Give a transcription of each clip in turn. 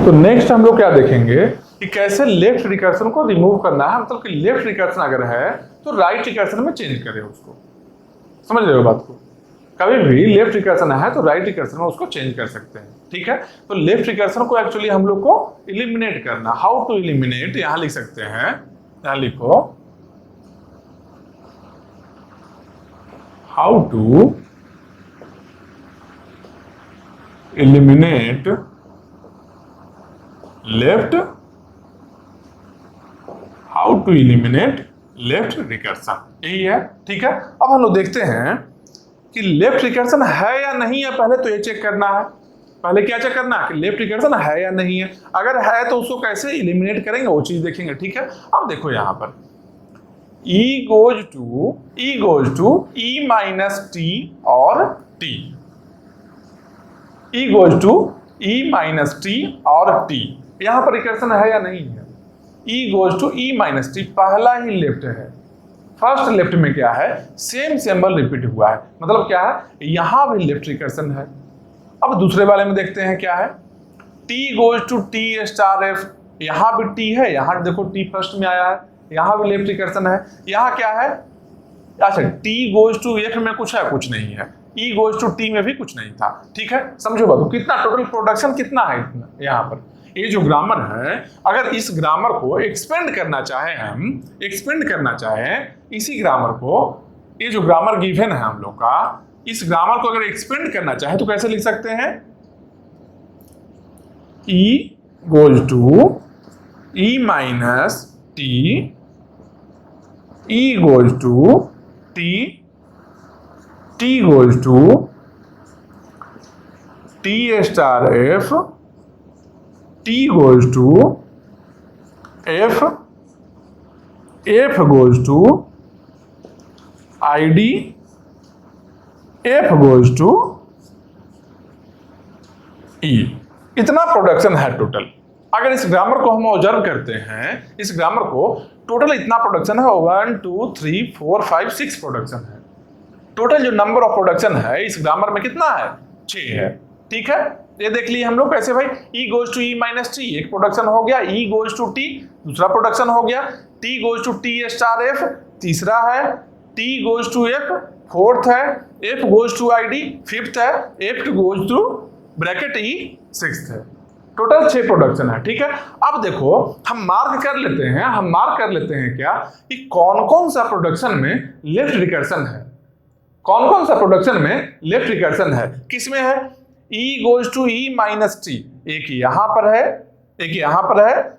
तो नेक्स्ट हम लोग क्या देखेंगे कि कैसे लेफ्ट रिकर्सन को रिमूव करना है, मतलब कि लेफ्ट रिकर्सन अगर है तो राइट रिकर्सन में चेंज करें उसको। समझ रहे हो बात को? कभी भी लेफ्ट रिकर्सन है तो राइट रिकर्सन में उसको चेंज कर सकते हैं, ठीक है। तो लेफ्ट रिकर्सन को एक्चुअली हम लोग को इलिमिनेट करना, हाउ टू इलिमिनेट, यहां लिख सकते हैं, यहां लिखो how to eliminate left, how to eliminate left recursion, यही है, ठीक है। अब हम लोग देखते हैं कि लेफ्ट रिकर्सन है या नहीं है, पहले तो ये चेक करना है। पहले क्या चेक करना है कि लेफ्ट रिकर्सन है या नहीं है। अगर है तो उसको कैसे इलिमिनेट करेंगे वो चीज देखेंगे, ठीक है। अब देखो यहां पर e goes to e minus T और t, e goes to e minus T और t, यहां पर रिकर्सन है या नहीं है। e goes to e minus T पहला ही लेफ्ट है, फर्स्ट लेफ्ट में क्या है, सेम सिंबल रिपीट हुआ है, मतलब क्या है, यहां भी लेफ्ट रिकर्सन है। अब दूसरे वाले में देखते हैं क्या है, t goes to t star f, यहां भी t है, यहां देखो t फर्स्ट में आया है, यहां भी लेफ्ट रिकर्सन है। यहां क्या है, अच्छा t गोज टू f में कुछ है, कुछ नहीं है, e गोज टू t में भी कुछ नहीं था, ठीक है। समझो बात, कितना टोटल प्रोडक्शन कितना है इतना यहाँ पर। ये जो ग्रामर है, अगर इस ग्रामर को एक्सपेंड करना चाहें, हम एक्सपेंड करना चाहें इसी ग्रामर को, ये जो ग्रामर गिवन है हम लोग का, इस ग्रामर को अगर एक्सपेंड करना चाहे तो कैसे लिख सकते हैं, e goes to e minus T, e goes to t, t goes to t star f, t goes to f, f goes to id, f goes to e, इतना प्रोडक्शन है टोटल। अगर इस ग्रामर को हम observe करते हैं, इस grammar को टोटल इतना प्रोडक्शन है, 1 2 3 4 5 6 प्रोडक्शन है। टोटल जो नंबर ऑफ प्रोडक्शन है इस ग्रामर में कितना है, 6 है, ठीक है। ये देख लिए हम लोग कैसे भाई, e goes to e minus T एक प्रोडक्शन हो गया, e गोज टू t दूसरा प्रोडक्शन हो गया, t goes to t star f तीसरा है, t goes to f fourth है, f goes to id fifth है, f goes to bracket e sixth है। टोटल 6 प्रोडक्शन है, ठीक है। अब देखो हम मार्क कर लेते हैं क्या कि कौन कौन सा प्रोडक्शन में लेफ्ट रिकर्सन है, कौन कौन सा प्रोडक्शन में लेफ्ट रिकर्सन है, किसमें है, e goes to e minus T, एक यहां पर है, एक यहां पर है,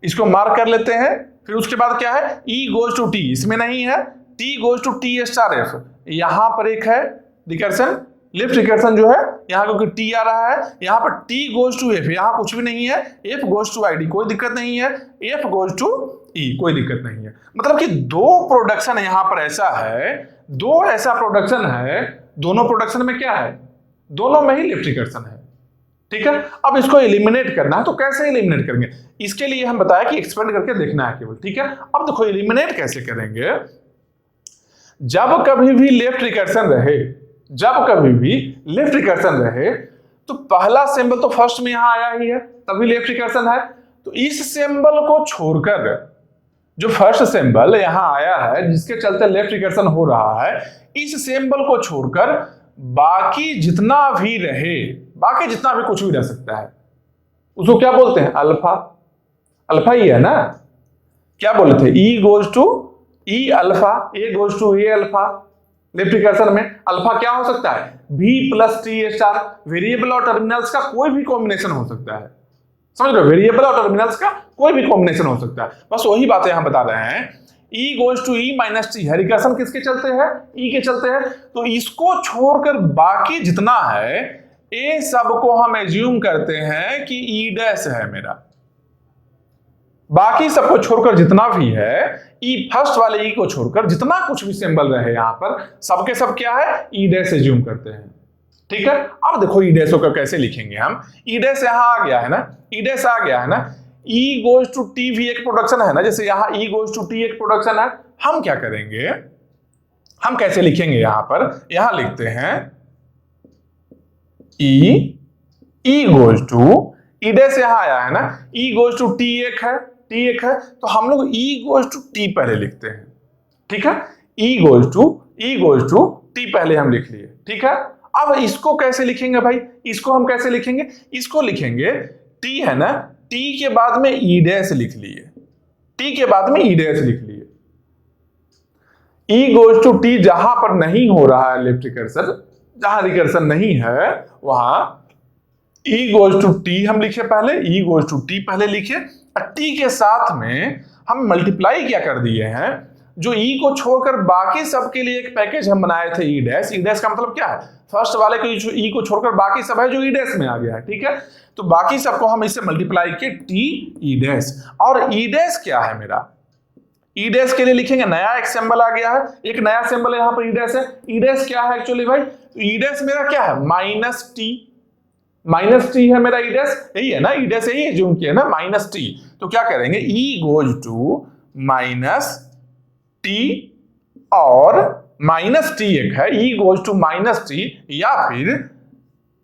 इसको मार्क कर लेते हैं। फिर उसके बाद क्या है, e गोज टू t, इसमें नहीं है, t goes to t star f, यहां पर एक है रिकर्सन, लेफ्ट रिकर्सन जो है यहां, क्योंकि t आ रहा है, यहां पर t गोज टू f, यहां कुछ भी नहीं है, f गोज टू id कोई दिक्कत नहीं है, f गोज टू e कोई दिक्कत नहीं है। मतलब कि दो प्रोडक्शन यहां पर ऐसा है, दो ऐसा प्रोडक्शन है, दोनों प्रोडक्शन में क्या है, दोनों में ही लेफ्ट रिकर्सन है, ठीक है। अब इसको एलिमिनेट करना है, तो कैसे एलिमिनेट करेंगे, इसके लिए हम बताया कि एक्सपेंड करके देखना है केवल, ठीक है। अब देखो एलिमिनेट कैसे करेंगे, जब कभी भी लेफ्ट रिकर्सन रहे, जब कभी भी लेफ्ट रिकर्सन रहे तो पहला सिंबल तो फर्स्ट में यहां आया ही है, तभी लेफ्ट रिकर्सन है। तो इस सिंबल को छोड़कर जो फर्स्ट सिंबल यहां आया है जिसके चलते लेफ्ट रिकर्सन हो रहा है, इस सिंबल को छोड़कर बाकी जितना भी रहे, बाकी जितना भी कुछ भी रह सकता है, उसको क्या बोलते हैं, अल्फा। अल्फा ही है ना, क्या बोले थे, e goes to e alpha, a goes to a alpha. Left recursion में अल्फा क्या हो सकता है, b plus t star, variable और टर्मिनल्स का कोई भी कॉम्बिनेशन हो सकता है, समझ रहे हो, वेरिएबल और टर्मिनल्स का कोई भी कॉम्बिनेशन हो सकता है। बस वही बातें हम बता रहे हैं। e goes to e minus T है, रिकर्सन किसके चलते हैं, e के चलते हैं, तो इसको छोड़कर बाकी जितना है ए सबको हम एज्यूम करते हैं कि e डैश है मेरा, बाकी सबको छोड़कर जितना भी है, e फर्स्ट वाले e को छोड़कर जितना कुछ भी सिंबल रहे यहां पर सबके सब क्या है, e डैश एज्यूम करते हैं, ठीक है। अब देखो ई डैश को कैसे लिखेंगे हम, ई डैश यहां आ गया है ना, ई डैश आ गया है ना, ई गोज टू टी भी एक प्रोडक्शन है ना, जैसे यहां ई गोज टू टी एक प्रोडक्शन है। हम क्या करेंगे, हम कैसे लिखेंगे, यहां पर यहां लिखते हैं E goes to E dash यहाँ आया है ना, ई गोज टू टी एक है, टी एक है, तो हम लोग ई गोज टू टी पहले लिखते हैं, ठीक है, ई गोज टू टी पहले हम लिख लिए, ठीक है। अब इसको कैसे लिखेंगे भाई, इसको हम कैसे लिखेंगे, इसको लिखेंगे टी है ना, टी के बाद में ई डैश लिख लिए, टी के बाद में ई डैश लिख लिए। ई गोज टू टी जहां पर नहीं हो रहा है लेफ्ट रिकर्सन, जहां रिकर्सन नहीं है वहां ई गोज टू टी हम लिखे पहले, ई गोज टू टी पहले लिखे, और टी के साथ में हम मल्टीप्लाई क्या कर दिए हैं, जो ई को छोड़कर बाकी सब के लिए एक पैकेज हम बनाए थे ई डैश। ई डैश का मतलब क्या है, फर्स्ट वाले को ई को छोड़कर बाकी सब है जो ई डैश में आ गया है, ठीक है। तो बाकी सबको हम इससे मल्टीप्लाई किए टी ई डैश, और ई डैश क्या है मेरा, ई डैश के लिए लिखेंगे नया एक सिंबल आ गया है, एक नया सिंबल यहां पर ई डैश है। ई डैश क्या है एक्चुअली भाई, ई डैश मेरा क्या है, माइनस टी है मेरा ई डैश, यही है ना, ई डैश यही है जो उनकी है ना, माइनस टी। तो क्या करेंगे, E goes to minus T, और माइनस टी एक है, E goes to minus T, या फिर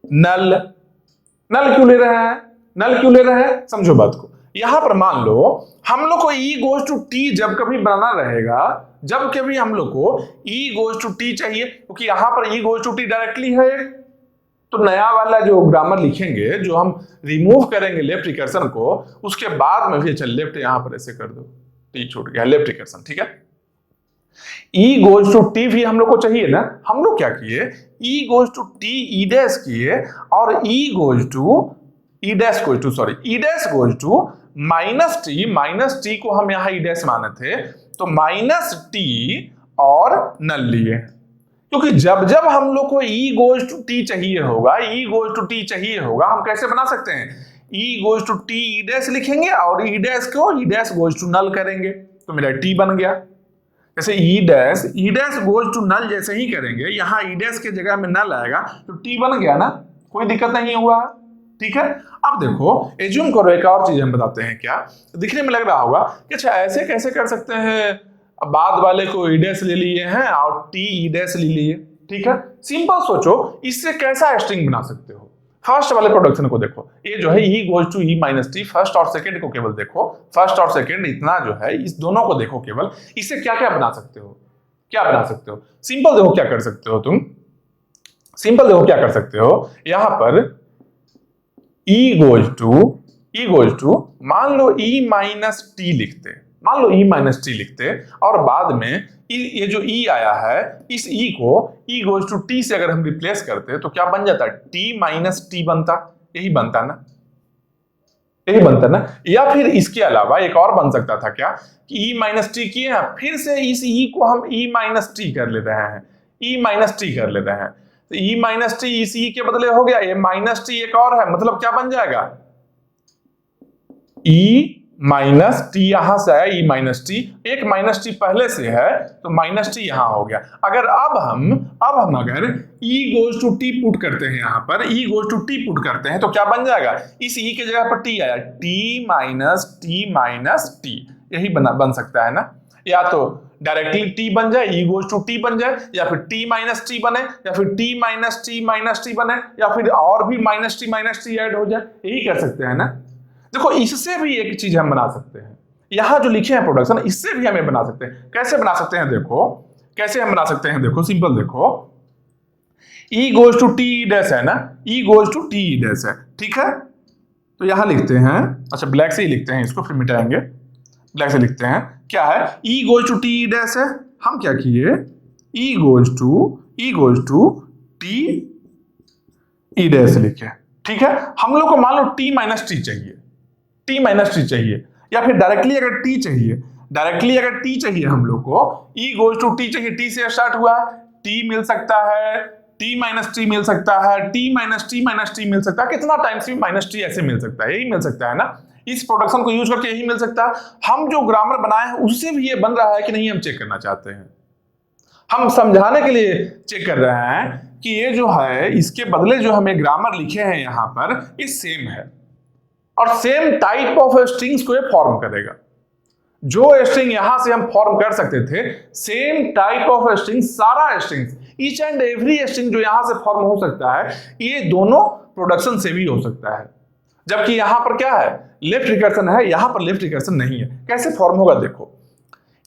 नल क्यों ले रहे हैं, समझो बात को। यहां पर मान लो हम लोग को ई गोज टू टी जब कभी बनाना रहेगा, जब कभी हम लोग को ई गोज टू टी चाहिए, क्योंकि यहां पर ई गोज टू टी डायरेक्टली है, तो नया वाला जो ग्रामर लिखेंगे, जो हम रिमूव करेंगे लेफ्ट रिकर्सन को, उसके बाद में भी चल लेफ्ट यहां पर ऐसे कर दो, टी छूट गया लेफ्ट रिकर्सन, ठीक है। ई गोज टू टी भी हम लोग को चाहिए ना, हम लोग क्या किए, E goes to T E dash किए, और E dash goes to minus T को हम यहां ई डैश माने थे, तो माइनस टी और नल लिए, क्योंकि जब जब हम लोग को ई गोज टू टी चाहिए होगा, हम कैसे बना सकते हैं, E goes to T E dash लिखेंगे, और ई डैश को E dash goes to null करेंगे, तो मेरा टी बन गया। जैसे E dash goes to null जैसे ही करेंगे, यहां ई डैश के जगह में नल आएगा, तो टी बन गया ना, कोई दिक्कत नहीं हुआ, ठीक है। अब देखो एज्यूम करो, एक और चीज हम बताते हैं, क्या दिखने में लग रहा होगा कि अच्छा ऐसे कैसे कर सकते हैं, बाद वाले को ई डैश ले लिए हैं और टी ई डैश ले लिए, ठीक है। सिंपल सोचो, इससे कैसा स्ट्रिंग बना सकते हो। फर्स्ट वाले प्रोडक्शन को देखो, ये जो है E goes to E minus T, first और सेकंड को केवल देखो, फर्स्ट और सेकंड इतना जो है, इस दोनों को देखो केवल, इससे क्या क्या बना सकते हो, सिंपल देखो क्या कर सकते हो तुम, यहां पर ई गोज टू मान लो ई माइनस टी लिखते, और बाद में ये जो ई आया है, इस ई को ई गोज टू टी से अगर हम रिप्लेस करते तो क्या बन जाता, टी माइनस टी बनता, यही बनता ना। या फिर इसके अलावा एक और बन सकता था क्या, कि ई माइनस टी किए हैं, फिर से इस ई को हम ई माइनस टी कर ले रहे हैं, तो ई माइनस टी इस ई के बदले हो गया, ये माइनस टी एक और है, मतलब क्या बन जाएगा, ई माइनस टी, यहां से आया ई माइनस टी, एक माइनस टी पहले से है, तो माइनस टी यहां हो गया। अगर अब हम अगर ई गोज टू टी पुट करते हैं, यहां पर ई गोज टू टी पुट करते हैं, तो क्या बन जाएगा, इस ई के जगह पर टी आया, टी माइनस टी, यही बन सकता है ना। या तो डायरेक्टली टी बन जाए, ई गोज टू टी बन जाए, या फिर टी माइनस टी बने, या फिर टी माइनस टी बने, या फिर और भी माइनस टी ऐड हो जाए, यही कर सकते हैं ना। देखो इससे भी एक चीज हम बना सकते हैं, यहां जो लिखे हैं प्रोडक्शन, इससे भी हमें बना सकते हैं। कैसे बना सकते हैं, देखो सिंपल देखो, E goes to T dash है ना, ई गोज टू टी डैश है, ठीक है। तो यहां लिखते हैं, अच्छा ब्लैक से ही लिखते हैं इसको, फिर मिटाएंगे, ब्लैक से लिखते हैं, क्या है, E goes to T dash है, हम क्या किए, E goes to T E dash लिखे, ठीक है। हम लोग को मान लो टी माइनस टी चाहिए, या फिर डायरेक्टली अगर टी चाहिए हम लोग को, ई गोज टू टी चाहिए, टी से स्टार्ट हुआ, टी मिल सकता है, टी माइनस टी मिल सकता है, टी माइनस टी मिल सकता है, कितना टाइम्स भी माइनस टी ऐसे मिल सकता है, यही मिल सकता है ना। इस प्रोडक्शन को यूज करके यही मिल सकता है। हम जो ग्रामर बनाए हैं उससे भी ये बन रहा है कि नहीं, हम चेक करना चाहते हैं, हम समझाने के लिए चेक कर रहे हैं कि ये जो है, इसके बदले जो हमें ग्रामर लिखे हैं यहां पर, ये सेम है, और सेम टाइप ऑफ स्ट्रिंग्स को ये फॉर्म करेगा। जो स्ट्रिंग यहां से हम फॉर्म कर सकते थे, सेम टाइप ऑफ स्ट्रिंग, सारा strings, each and every string जो यहां से फॉर्म हो सकता है, ये दोनों प्रोडक्शन से भी हो सकता है। जबकि यहां पर क्या है, लेफ्ट रिकर्सन है, यहां पर लेफ्ट रिकर्सन नहीं है। कैसे फॉर्म होगा देखो,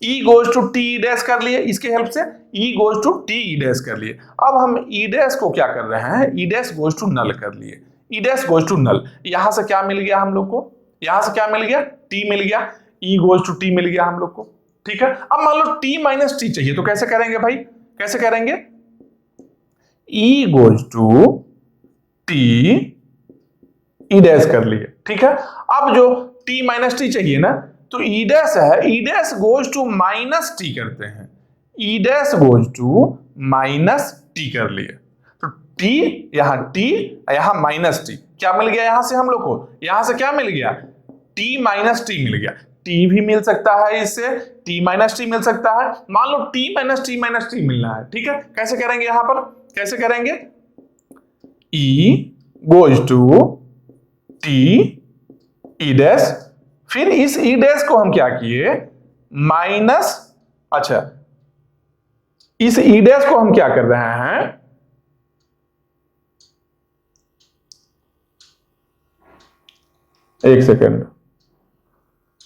E goes to T E dash कर लिए, इसके हेल्प से E goes to T E dash कर लिए। अब हम ई डैश को क्या कर रहे हैं, E dash goes to null कर लिए, E dash goes to null. यहां से क्या मिल गया हम लोग को, यहां से क्या मिल गया, टी मिल गया, ई गोज टू टी मिल गया हम लोग को, ठीक है। अब मान लो टी माइनस टी चाहिए, तो कैसे करेंगे भाई, कैसे करेंगे, E goes to T E dash कर लिए, ठीक है। अब जो टी माइनस टी चाहिए ना, तो ई डैश है, E dash goes to minus T करते हैं, E dash goes to minus T कर लिए। तो टी यहां माइनस टी, क्या मिल गया यहां से हम लोग को, यहां से क्या मिल गया, टी माइनस टी मिल गया। टी भी मिल सकता है इससे, टी माइनस टी मिल सकता है, मान लो टी माइनस टी मिलना है, ठीक है। कैसे करेंगे यहां पर, कैसे करेंगे, E goes to T E dash, फिर इस ई डैश को हम क्या किए, माइनस, अच्छा इस ई डैश को हम क्या कर रहे हैं, एक सेकेंड,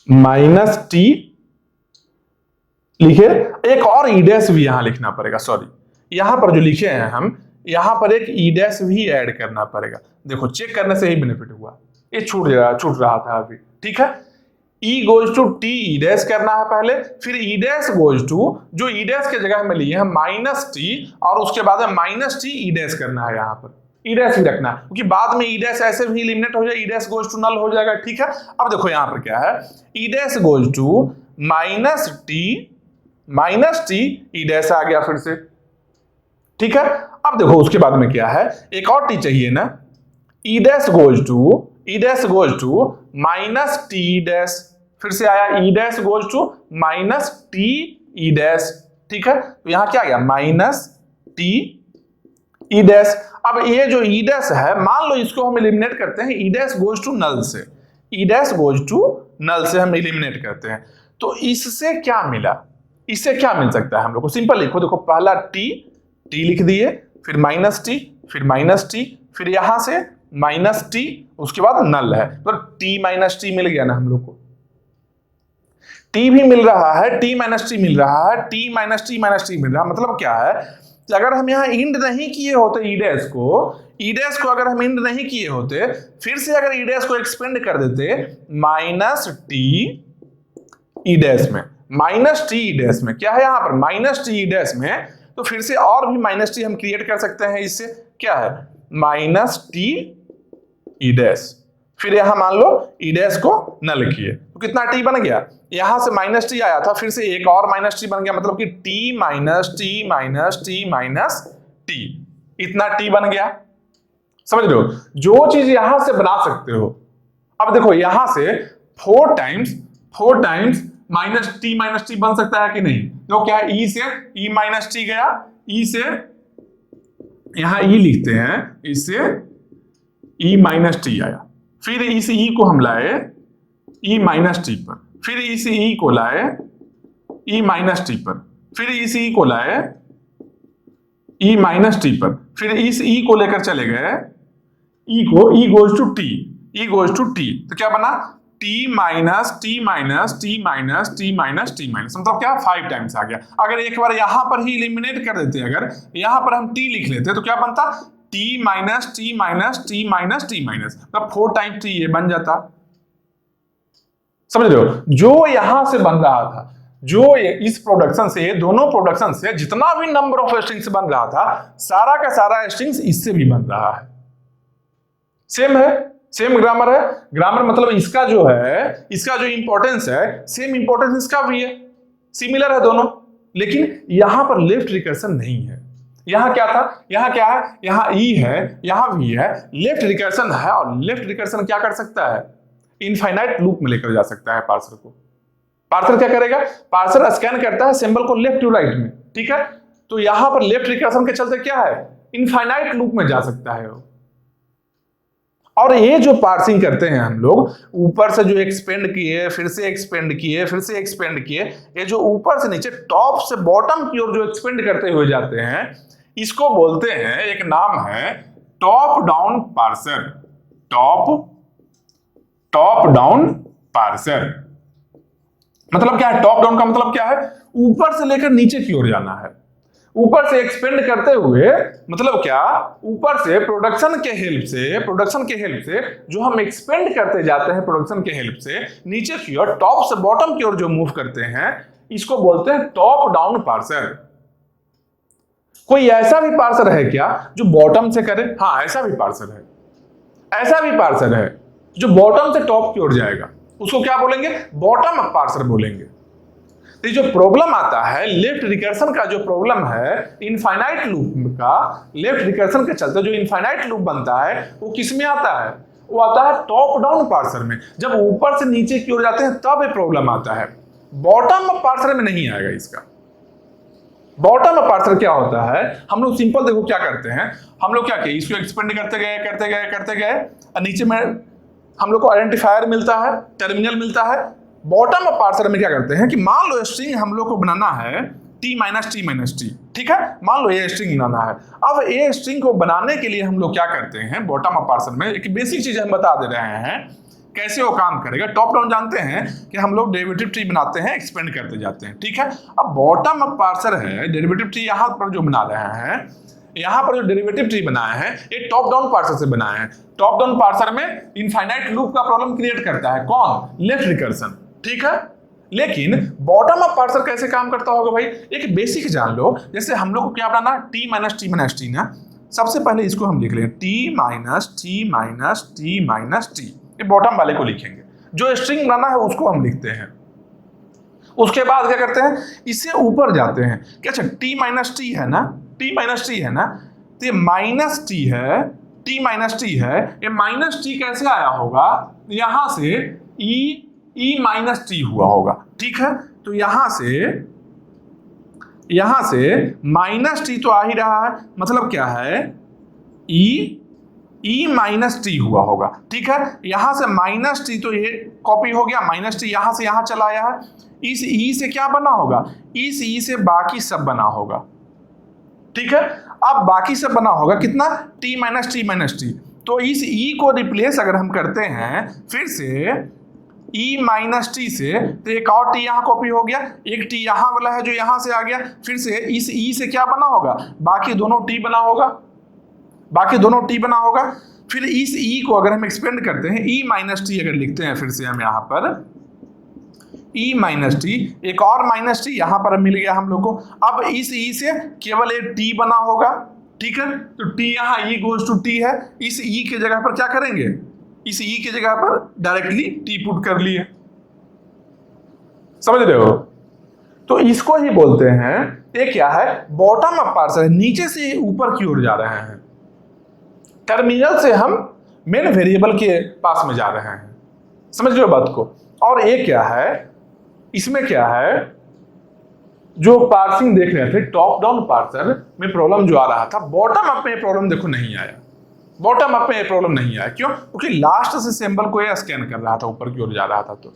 माइनस टी लिखे, एक और ई डैश भी यहां लिखना पड़ेगा, सॉरी यहां पर जो लिखे हैं हम, यहां पर एक ई डैश भी ऐड करना पड़ेगा। देखो चेक करने से ही बेनिफिट हुआ, ये छूट रहा था अभी, ठीक है। E goes to T E dash करना है पहले, फिर ई डैश गोज टू, जो ई डैश के जगह में लिए हैं माइनस टी, और उसके बाद में माइनस टी ई डैश करना है, यहां पर ई डैश भी रखना है, क्योंकि बाद में ई डैश ऐसे भी एलिमिनेट हो जाए, E dash goes to null हो जाएगा, ठीक है। अब देखो यहां पर क्या है, E dash goes to minus T E dash आ गया फिर से, ठीक है। अब देखो उसके बाद में क्या है, एक और टी चाहिए ना, E dash goes to minus T dash, फिर से आया E dash goes to minus T E dash, ठीक है। तो यहां क्या आ गया, माइनस टी ई डैश। अब ये जो ई डैश है, मान लो इसको हम एलिमिनेट करते हैं, E dash goes to null से, E dash goes to null से हम एलिमिनेट करते हैं, तो इससे क्या मिला, इससे क्या मिल सकता है हम लोग को, सिंपल लिखो, देखो पहला टी लिख दिए, फिर माइनस टी, फिर यहां से माइनस टी, उसके बाद नल है, तो टी माइनस टी मिल गया ना हम लोग को, टी भी मिल रहा है, टी माइनस टी मिल रहा है, टी माइनस टी मिल रहा है। मतलब क्या है कि अगर हम यहाँ इंड नहीं किए होते ई डैश को अगर हम इंड नहीं किए होते, फिर से अगर ई डैश को एक्सपेंड कर देते माइनस टी ई डैश में, माइनस टी ई डैश में क्या है यहाँ पर, माइनस टी ई डैश में, तो फिर से और भी माइनस टी हम क्रिएट कर सकते हैं, इससे क्या है, माइनस टी ई डैश, फिर यहां मान लो ई डैश को नल किए, तो कितना टी बन गया, यहां से माइनस टी आया था, फिर से एक और माइनस टी बन गया, मतलब कि टी माइनस टी, इतना टी बन गया। समझ रहे हो, जो चीज यहां से बना सकते हो। अब देखो यहां से 4 टाइम्स माइनस टी बन सकता है कि नहीं, तो क्या ई से ई माइनस टी गया, ई से यहां ई लिखते हैं, इससे ई माइनस टी आया, फिर इस ई को हम लाए ई माइनस टी पर, फिर इस ई को लाए ई माइनस टी पर, फिर इस ई को लाए ई माइनस टी पर, फिर इस ई को लेकर चले गए ई को, ई गोज टू टी, तो क्या बना, टी माइनस, मतलब क्या 5 टाइम्स आ गया। अगर एक बार यहां पर ही एलिमिनेट कर देते, अगर यहां पर हम टी लिख लेते, तो क्या बनता, टी माइनस, मतलब 4 टाइम्स टी ये बन जाता। समझ रहे हो, जो यहां से बन रहा था, जो इस प्रोडक्शन से, दोनों प्रोडक्शन से जितना भी नंबर ऑफ स्ट्रिंग्स बन रहा था, सारा का सारा स्ट्रिंग्स इससे भी बन रहा है, सेम है, सेम ग्रामर है। ग्रामर मतलब इसका जो है, इसका जो इंपॉर्टेंस है, सेम इंपॉर्टेंस इसका भी है, सिमिलर है दोनों, लेकिन यहां पर लेफ्ट रिकर्सन नहीं है। यहां क्या था, यहां क्या है, यहां ई है, यहां भी है, लेफ्ट रिकर्सन है, और लेफ्ट रिकर्सन क्या कर सकता है, इनफाइनाइट लूप में लेकर जा सकता है पार्सर को। पार्सर क्या करेगा, पार्सर स्कैन करता है सिंबल को लेफ्ट टू राइट में, ठीक है। तो यहां पर लेफ्ट रिकर्सन के चलते क्या है, इनफाइनाइट लूप में जा सकता है वो। और ये जो पार्सिंग करते हैं हम लोग, ऊपर से जो एक्सपेंड किए, फिर से एक्सपेंड किए, ये जो ऊपर से नीचे, टॉप से बॉटम की ओर जो एक्सपेंड करते हुए जाते हैं, इसको बोलते हैं, एक नाम है top down parser, top top down parser. मतलब क्या है टॉप डाउन का मतलब क्या है, ऊपर से लेकर नीचे की ओर जाना है, ऊपर से एक्सपेंड करते हुए, मतलब क्या, ऊपर से प्रोडक्शन के हेल्प से जो हम एक्सपेंड करते जाते हैं प्रोडक्शन के हेल्प से नीचे की ओर, टॉप से बॉटम की ओर जो मूव करते हैं, इसको बोलते हैं टॉप डाउन पार्सर। कोई ऐसा भी पार्सर है क्या जो बॉटम से करे? हाँ, ऐसा भी पार्सर है जो बॉटम से टॉप की ओर जाएगा, उसको क्या बोलेंगे? बॉटम अप पार्सर बोलेंगे। तो जो प्रॉब्लम आता है लेफ्ट रिकर्सन का, जो प्रॉब्लम है इनफाइनाइट लूप का, लेफ्ट रिकर्सन के चलते जो इनफाइनाइट लूप बनता है वो किस में आता है? वो आता है टॉप डाउन पार्सर में। जब ऊपर से नीचे की ओर जाते हैं तब ये प्रॉब्लम आता है, बॉटम अप पार्सर में नहीं आएगा इसका। बॉटम अप पार्सर क्या होता है, हम लोग सिंपल देखो क्या करते हैं, हम लोग क्या किए, इसको एक्सपेंड करते गए और नीचे में हम लोग को आइडेंटिफायर मिलता है, टर्मिनल मिलता है। बॉटम अप पार्सर में क्या करते हैं कि मान लो स्ट्रिंग हम लोग को बनाना है t माइनस टी, ठीक है, मान लो ये स्ट्रिंग बनाना है। अब ये स्ट्रिंग को बनाने के लिए हम लोग क्या करते हैं, बॉटम अप पार्सर में एक बेसिक चीज हम बता दे रहे हैं कैसे वो काम करेगा। टॉप डाउन जानते हैं कि हम लोग डेरिवेटिव ट्री बनाते हैं, एक्सपेंड करते जाते हैं, ठीक है। अब बॉटम अप पार्सर है, डेरिवेटिव ट्री यहाँ पर जो बना रहे हैं, यहाँ पर जो डेरिवेटिव ट्री बनाया है ये टॉप डाउन पार्सर से बनाया है। टॉप डाउन पार्सर में इनफाइनाइट लूप का प्रॉब्लम क्रिएट करता है कौन? लेफ्ट रिकर्सन, ठीक है। लेकिन बॉटम अप पार्सर कैसे काम करता होगा भाई, एक बेसिक जान लो। जैसे हम लोग को क्या बनाना, t माइनस टी ना, सबसे पहले इसको हम लिख लें t माइनस टी, ये बॉटम वाले को लिखेंगे। जो स्ट्रिंग बनाना है उसको हम लिखते हैं। उसके बाद क्या करते हैं, इससे ऊपर जाते हैं कि अच्छा t माइनस टी है ना, तो ये माइनस टी है, ये माइनस टी कैसे आया होगा, यहां से e माइनस टी हुआ होगा, ठीक है। तो यहां से माइनस टी तो आ ही रहा है, मतलब क्या है, e माइनस टी हुआ होगा, ठीक है। यहां से माइनस टी तो ये कॉपी हो गया, माइनस टी यहां से यहां चला आया है। इस e से क्या बना होगा, इस e से बाकी सब बना होगा, ठीक है। अब बाकी सब बना होगा कितना, t माइनस टी। तो इस e को रिप्लेस अगर हम करते हैं फिर से e माइनस टी से, तो एक और t यहाँ कॉपी हो गया, एक t यहाँ वाला है जो यहाँ से आ गया, फिर से इस e से क्या बना होगा, बाकी दोनों t बना होगा। फिर इस e को अगर हम एक्सपेंड करते हैं, e माइनस टी अगर लिखते हैं, फिर से हम यहाँ पर e माइनस टी, एक और माइनस टी यहाँ पर मिल गया हम लोग को। अब इस e से केवल एक t बना होगा, ठीक है। तो t यहाँ e गोज टू t है, इस e के जगह पर क्या करेंगे, इस e के जगह पर डायरेक्टली t पुट कर लिए, समझ रहे हो। तो इसको ही बोलते हैं, ये क्या है, बॉटम अप पार्सर है, नीचे से ऊपर की ओर जा रहे हैं, टर्मिनल से हम मेन वेरिएबल के पास में जा रहे हैं, समझ रहे हो बात को। और ये क्या है, इसमें क्या है, जो पार्सिंग देख रहे थे टॉप डाउन पार्सर में प्रॉब्लम जो आ रहा था, बॉटम अप में प्रॉब्लम देखो नहीं आया, बॉटम अप में प्रॉब्लम नहीं आया। क्यों? क्योंकि लास्ट से सिंबल को ये स्कैन कर रहा था, ऊपर की ओर जा रहा था। तो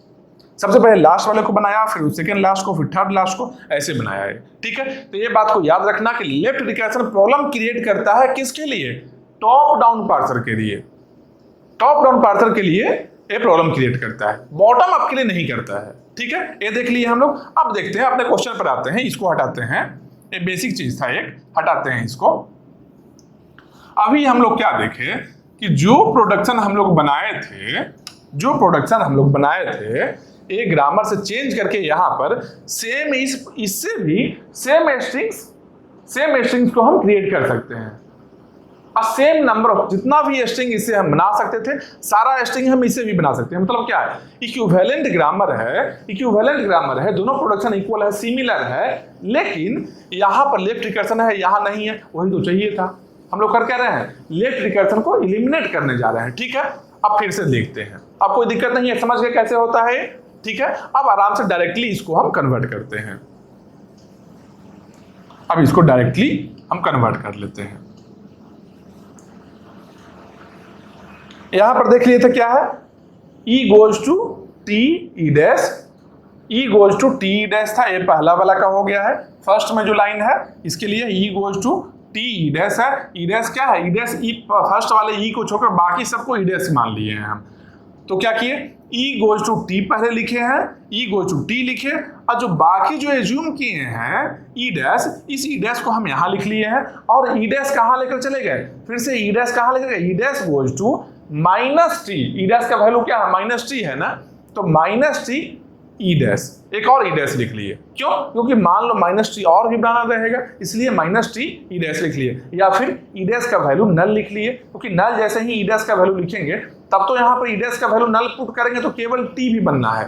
सबसे पहले लास्ट वाले को बनाया, फिर सेकंड लास्ट को, फिर थर्ड लास्ट को, ऐसे बनाया है, ठीक है। तो ये बात को याद रखना कि लेफ्ट रिकर्सन प्रॉब्लम क्रिएट करता है किसके लिए, टॉप डाउन पार्सर के लिए। टॉप डाउन पार्सर के लिए ये प्रॉब्लम क्रिएट करता है, बॉटम अप के लिए नहीं करता है, ठीक है। ये देख लिए हम लोग। अब देखते हैं अपने क्वेश्चन पर आते हैं, इसको हटाते हैं, ये बेसिक चीज था एक, हटाते हैं इसको। अभी हम लोग क्या देखे कि जो प्रोडक्शन हम लोग बनाए थे, एक ग्रामर से चेंज करके यहाँ पर सेम इससे भी सेम स्ट्रिंग्स को हम क्रिएट कर सकते हैं। सेम नंबर ऑफ, जितना भी स्ट्रिंग इससे हम बना सकते थे, सारा स्ट्रिंग हम इससे भी बना सकते हैं। मतलब क्या है, इक्विवेलेंट ग्रामर है, दोनों प्रोडक्शन इक्वल है, सिमिलर है, लेकिन यहाँ पर लेफ्ट रिकर्सन है, यहाँ नहीं है। वही तो चाहिए था, हम लोग कर क्या रहे हैं, लेफ्ट रिकर्सन को एलिमिनेट करने जा रहे हैं, ठीक है। अब फिर से देखते हैं, अब कोई दिक्कत नहीं है, समझ गए कैसे होता है, ठीक है। अब आराम से डायरेक्टली इसको हम कन्वर्ट करते हैं। अब इसको डायरेक्टली हम कन्वर्ट कर लेते हैं। यहां पर देख लिए थे क्या है, e goes to T E dash था, ये पहला वाला का हो गया है। फर्स्ट में जो लाइन है इसके लिए e goes to T E dash है। ई डैश क्या है, ई डैश फर्स्ट वाले e को छोड़कर बाकी सबको ई डैश मान लिए हैं हम। तो क्या किए, ई गोज टू टी पहले लिखे हैं, ई गोज टू टी लिखे, और जो बाकी जो एज्यूम किए हैं ई डैश, इस ई डैश को हम यहाँ लिख लिए हैं, और ई डैश कहाँ लेकर चले गए, फिर से ई डैश कहाँ लेकर गए, E dash goes to minus T, E dash का वैल्यू क्या है, माइनस टी है ना, तो माइनस टी ई डैश, एक और ई डैश लिख लिए, क्यों, क्योंकि मान लो माइनस टी और भी बनाना रहेगा, इसलिए माइनस टी ई डैश लिख लिए, या फिर ई डैश का वैल्यू नल लिख लिए, क्योंकि नल जैसे ही ई डैश का वैल्यू लिखेंगे तब तो यहाँ पर ई डैश का वैल्यू नल पुट करेंगे तो केवल टी भी बनना है,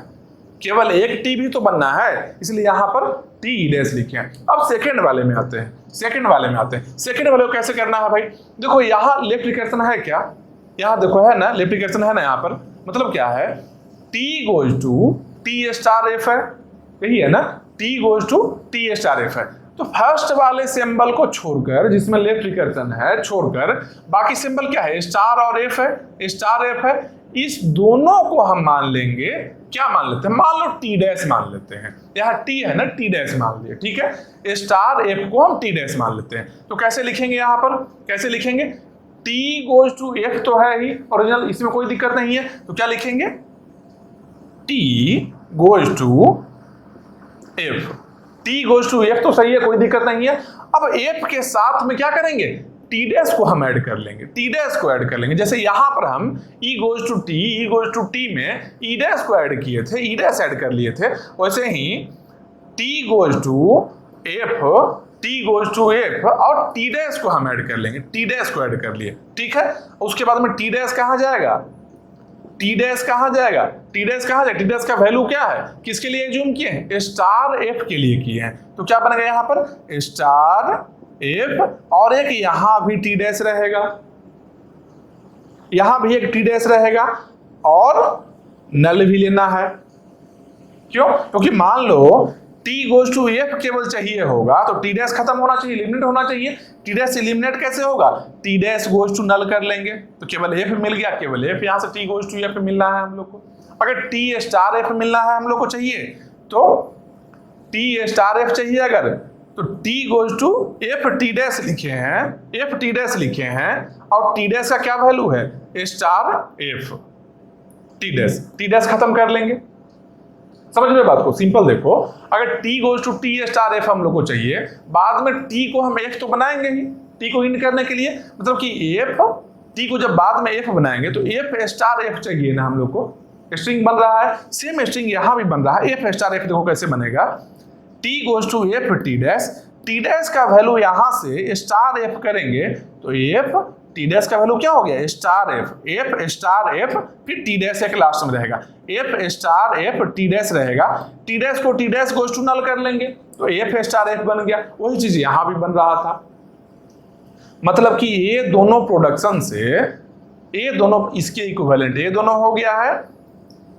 केवल एक टी भी तो बनना है, इसलिए यहाँ पर टी ई डैश लिखे। अब सेकेंड वाले में आते हैं, सेकेंड वाले को कैसे करना है भाई, देखो यहाँ लेफ्ट रिकर्सन है क्या, यहाँ देखो है ना, लेफ्ट रिकर्सन है ना, यहाँ पर मतलब क्या है, T goes to T star F है, यही है ना, T goes to T star F है, तो फर्स्ट वाले सिंबल को छोड़कर, जिसमें लेफ्ट रिकर्सन है छोड़कर, बाकी सिंबल क्या है, स्टार और एफ है, स्टार एफ है, इस दोनों को हम मान लेंगे, क्या मान लेते हैं, मान लो टी डैश मान लेते हैं, यहाँ टी है ना, टी डैश मान लिया, ठीक है, स्टार एफ को हम टी डैश मान लेते हैं, तो कैसे लिखेंगे, यहाँ पर कैसे लिखेंगे, टी गोज टू एफ तो है ही ओरिजिनल, इसमें कोई दिक्कत नहीं है, तो क्या लिखेंगे, T goes to F, T goes to F तो सही है, कोई दिक्कत नहीं है। अब एफ के साथ में क्या करेंगे, टी डैश को हम ऐड कर लेंगे, टी डैश को ऐड कर लेंगे, जैसे यहां पर हम E goes to T, E goes to T में ई डैश को ऐड किए थे, ई डैश ऐड कर लिए थे, वैसे ही T goes to F, T goes to F और टी डैश को हम ऐड कर लेंगे, टी डैश को ऐड कर लिए, ठीक है। उसके बाद में टी डैश कहाँ जाएगा, टी डैश कहाँ जाएगा, टी डैश कहाँ जाएगा, टी डैश का वैल्यू क्या है, किसके लिए जूम किए हैं, स्टार एफ के लिए किए हैं, तो क्या बनेगा यहाँ पर स्टार एफ, और एक यहाँ भी टी डैश रहेगा, यहाँ भी एक टी डैश रहेगा, और नल भी लेना है, क्यों, क्योंकि मान लो टी गोज टू एफ केवल चाहिए होगा तो टी डैश खत्म होना चाहिए, एलिमिनेट होना चाहिए, टी डैश एलिमिनेट कैसे होगा, T dash goes to null कर लेंगे तो केवल एफ मिल गया, केवल एफ, यहां से टी गोज टू एफ मिलना है हम लोग को, अगर टी स्टार एफ मिलना है हम लोग को चाहिए तो टी स्टार एफ चाहिए अगर, तो T goes to F T dash लिखे हैं, एफ टी डैश लिखे हैं, और टी डैश का क्या वैल्यू है, स्टार एफ, टी डैश खत्म कर लेंगे, समझ में बात को, सिंपल देखो, अगर t goes to T star F हम लोग को चाहिए, बाद में t को हम f तो बनाएंगे ही, t को इन करने के लिए, मतलब कि f, t को जब बाद में f बनाएंगे तो f स्टार f चाहिए ना हम लोग को, स्ट्रिंग बन रहा है, सेम स्ट्रिंग यहाँ भी बन रहा है, f स्टार f देखो कैसे बनेगा, t goes to F T dash का वैल्यू यहाँ से स्टार f करेंगे तो f टी डैश का वैल्यू क्या हो गया, स्टार एफ स्टार एफ, फिर टी डैश एक लास्ट में रहेगा, F star F T dash रहेगा, टी डैश को T dash goes to null कर लेंगे तो एफ स्टार एफ बन गया, वही चीज यहां भी बन रहा था, मतलब कि ये दोनों प्रोडक्शन से, ये दोनों इसके इक्विवेलेंट ये दोनों हो गया है,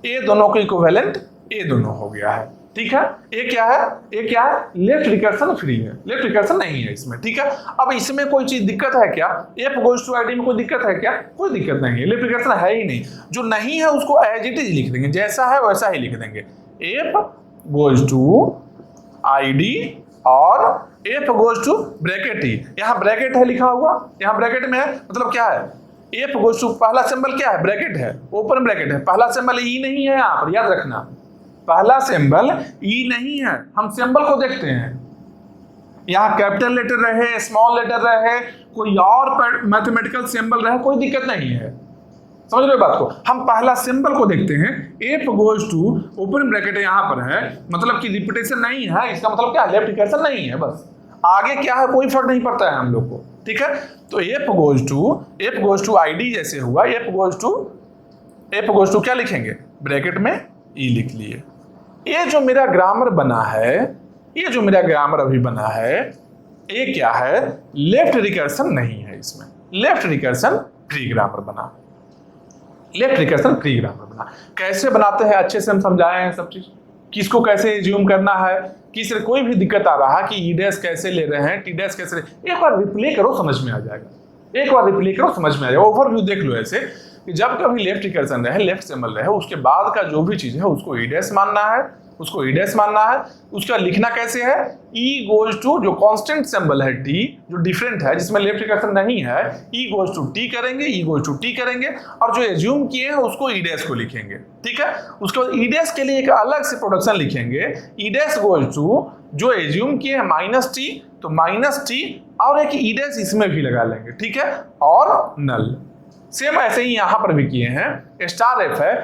ये दोनों के इक्विवेलेंट ये दोनों हो गया है, ठीक है। ये क्या है, ये क्या है, लेफ्ट रिकर्सन फ्री है, लेफ्ट रिकर्सन नहीं है इसमें, ठीक है। अब इसमें कोई चीज दिक्कत है क्या, एफ गोज टू आईडी में कोई दिक्कत है क्या, कोई दिक्कत नहीं है, लेफ्ट रिकर्सन है ही नहीं, जो नहीं है उसको एज इट इज लिख देंगे, जैसा है वैसा ही लिख देंगे, एफ गोज टू आईडी और एफ गोज टू ब्रैकेट ही, यहाँ ब्रैकेट है लिखा हुआ, यहाँ ब्रैकेट में है, मतलब क्या है, एफ गोज टू पहला सिंबल क्या है, ब्रैकेट है, ओपन ब्रैकेट है, पहला सिंबल ई नहीं है, यहाँ पर याद रखना, पहला सिंबल ई नहीं है, हम सिंबल को देखते हैं, यहाँ कैपिटल लेटर रहे, स्मॉल लेटर रहे, कोई और मैथमेटिकल सिंबल रहे, कोई दिक्कत नहीं है, समझ रहे बात को, हम पहला सिंबल को देखते हैं, F goes to open bracket यहाँ पर है, मतलब कि रिपीटेशन नहीं है, इसका मतलब क्या है, लेफ्ट रिकर्सन नहीं है, बस आगे क्या है कोई फर्क नहीं पड़ता है हम लोग को, ठीक है। तो एफ गोज टू आईडी जैसे हुआ, एफ गोज टू क्या लिखेंगे, ब्रैकेट में ई लिख लिए। ये जो मेरा ग्रामर बना है, ये जो मेरा ग्रामर अभी बना है, ये क्या है, लेफ्ट रिकर्सन नहीं है, इसमें लेफ्ट रिकर्सन फ्री ग्रामर बना, लेफ्ट रिकर्सन फ्री ग्रामर बना। कैसे बनाते हैं अच्छे से हम समझाए हैं सब चीज, किसको कैसे ज्यूम करना है, किस कोई भी दिक्कत आ रहा है कि ई डैश कैसे ले रहे हैं, टी डैश कैसे ले, एक बार रिप्ले करो समझ में आ जाएगा, एक बार रिप्ले करो समझ में आ जाएगा, ओवरव्यू देख लो ऐसे कि जब कभी लेफ्ट रिकर्सन रहे, लेफ्ट सिंबल रहे, उसके बाद का जो भी चीज है उसको ई डैश मानना है, उसको ई डैश मानना है। उसका लिखना कैसे है, ई गोज टू जो कांस्टेंट सिंबल है टी, जो डिफरेंट है जिसमें लेफ्ट रिकर्सन नहीं है, ई गोज टू टी करेंगे, ई गोज टू टी करेंगे और जो एज्यूम किए हैं उसको ई डैश को लिखेंगे। ठीक है, उसके बाद ई डैश के लिए एक अलग से प्रोडक्शन लिखेंगे, ई डैश गोज टू जो एज्यूम किए हैं माइनस टी, तो माइनस टी और एक ई डैश इसमें भी लगा लेंगे। ठीक है, और नल सेम ऐसे ही यहां पर भी किए हैं। स्टार एफ है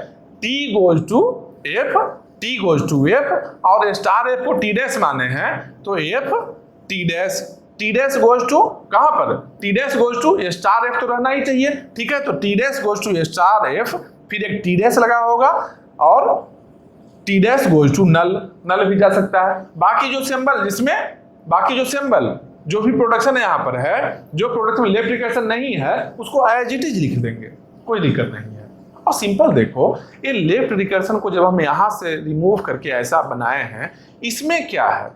T goes to F, T goes to F और स्टार एफ को टी डैश माने हैं तो F T dash, T dash goes to कहां पर, T dash goes to star F तो रहना ही चाहिए। ठीक है, तो T dash goes to star F, फिर एक टी डैश लगा होगा और T dash goes to null, null भी जा सकता है। बाकी जो सिंबल जिसमें बाकी जो सिंबल जो भी प्रोडक्शन यहाँ पर है, जो प्रोडक्शन में लेफ्ट रिकर्सन नहीं है उसको एज इट इज लिख देंगे, कोई दिक्कत नहीं है। और सिंपल देखो, ये लेफ्ट रिकर्सन को जब हम यहाँ से रिमूव करके ऐसा बनाए हैं, इसमें क्या है,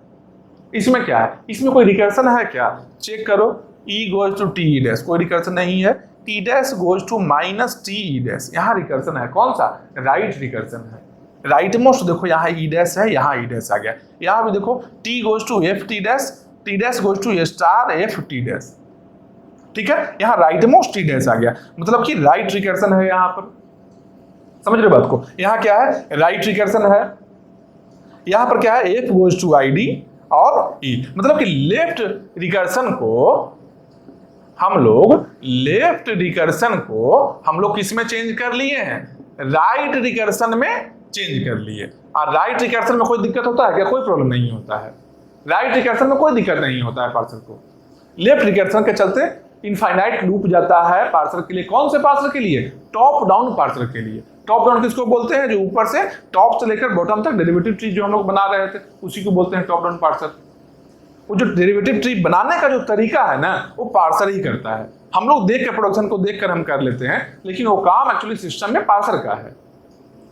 इसमें क्या है, इसमें कोई रिकर्सन है क्या, चेक करो। E goes to T E dash, कोई रिकर्सन नहीं है। T dash goes to minus T E dash, यहाँ रिकर्सन है, कौन सा, राइट रिकर्सन है, राइट मोस्ट। देखो यहाँ ई डैश है, यहाँ ई डैश आ गया। यहाँ भी देखो T goes to F T dash, T dash goes to star F T dash. ठीक है, यहाँ राइट मोस्ट टी डैश आ गया, मतलब कि राइट रिकर्सन है यहाँ पर। समझ रहे बात को, यहाँ क्या है, राइट रिकर्सन है। यहाँ पर क्या है, F goes to I D और ई, मतलब कि लेफ्ट रिकर्सन को हम लोग किस में चेंज कर लिए हैं, राइट रिकर्सन में चेंज कर लिए। और राइट रिकर्सन में कोई दिक्कत होता है क्या, कोई प्रॉब्लम नहीं होता है। राइट रिकर्सन में कोई दिक्कत नहीं होता है पार्सर को। लेफ्ट रिकर्सन के चलते इनफाइनाइट लूप जाता है पार्सर के लिए। कौन से पार्सर के लिए, टॉप डाउन पार्सर के लिए। टॉप डाउन किसको बोलते हैं, जो ऊपर से टॉप से लेकर बॉटम तक डेरिवेटिव ट्री जो हम लोग बना रहे थे उसी को बोलते हैं टॉप डाउन पार्सर। वो जो डेरिवेटिव ट्री बनाने का जो तरीका है ना, वो पार्सर ही करता है। हम लोग देख कर प्रोडक्शन को देख कर हम कर लेते हैं, लेकिन वो काम एक्चुअली सिस्टम में पार्सर का है।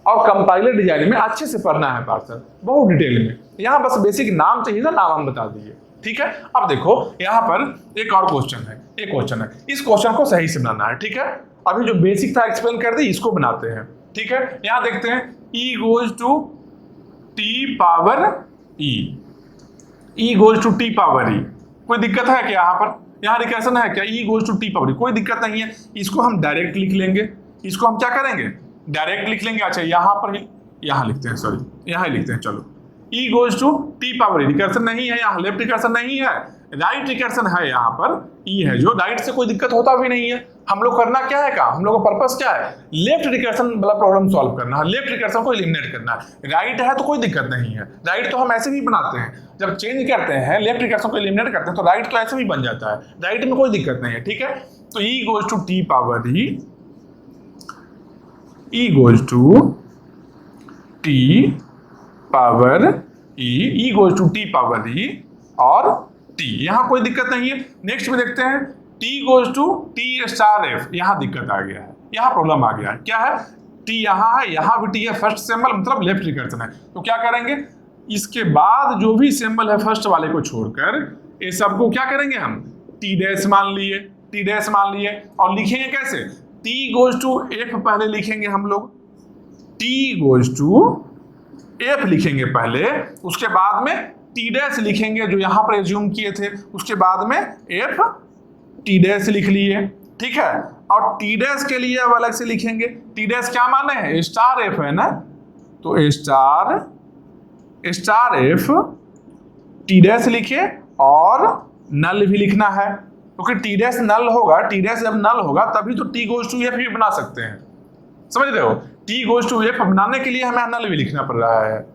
और कंपाइलर डिजाइन में अच्छे से पढ़ना है पार्सर, बहुत डिटेल में। यहाँ बस बेसिक नाम चाहिए था, नाम हम बता दिए। ठीक है, अब देखो यहाँ पर एक और क्वेश्चन है, एक क्वेश्चन है, इस क्वेश्चन को सही से बनाना है। ठीक है, अभी जो बेसिक था एक्सप्लेन कर दी, इसको बनाते हैं। ठीक है, यहाँ देखते हैं E goes to T power E, E goes to T power E, कोई दिक्कत है क्या यहाँ पर, यहाँ रिकर्सन है क्या, ई goes to T power E, कोई दिक्कत नहीं है। इसको हम डायरेक्ट लिख लेंगे, इसको हम क्या करेंगे, डायरेक्ट लिख लेंगे। अच्छा यहाँ पर ही, यहाँ लिखते हैं, सॉरी यहाँ ही लिखते हैं, चलो। E goes to T power E, recursion नहीं है यहाँ, लेफ्ट रिकर्सन नहीं है, राइट रिकर्सन है यहाँ पर, ई है जो राइट से कोई दिक्कत होता भी नहीं है। हम लोग करना क्या है, काम हम लोग का पर्पस क्या है, लेफ्ट रिकर्सन वाला प्रॉब्लम सॉल्व करना है, लेफ्ट रिकर्सन को एलिमिनेट करना है। राइट है तो कोई दिक्कत नहीं है, राइट तो हम ऐसे भी बनाते हैं, जब चेंज करते हैं लेफ्ट रिकर्सन को एलिमिनेट करते हैं तो राइट तो ऐसे भी बन जाता है, राइट में कोई दिक्कत नहीं है। ठीक है, तो E goes to T power E, E goes to T power E goes to T power E और टी, यहां कोई दिक्कत नहीं है। नेक्स्ट में देखते हैं T goes to T star F, यहां दिक्कत आ गया है, यहां प्रॉब्लम आ गया है। क्या है, टी यहां है, यहां भी टी है, फर्स्ट सिंबल मतलब लेफ्ट रिकर्सन है, तो क्या करेंगे, इसके बाद जो भी सिंबल है फर्स्ट वाले को छोड़कर ये सबको क्या करेंगे, हम टी डैश मान लिए, टी डैश मान लिए। और लिखेंगे कैसे, टी गोज टू एफ पहले लिखेंगे हम लोग, टी गोज टू एफ लिखेंगे पहले, उसके बाद में टी डैश लिखेंगे जो यहां पर एज्यूम किए थे, उसके बाद में एफ टी डैश लिख लिए। ठीक है, और टी डैश के लिए अब अलग से लिखेंगे, टी डैश क्या माने हैं, स्टार एफ है ना, तो स्टार एफ टी डैश लिखे और नल भी लिखना है, क्योंकि टी डैश नल होगा, टी डैश जब नल होगा तभी तो टी गोज टू एफ भी बना सकते हैं। समझ रहे हो, टी गोज टू एफ बनाने के लिए हमें नल भी लिखना पड़ रहा है।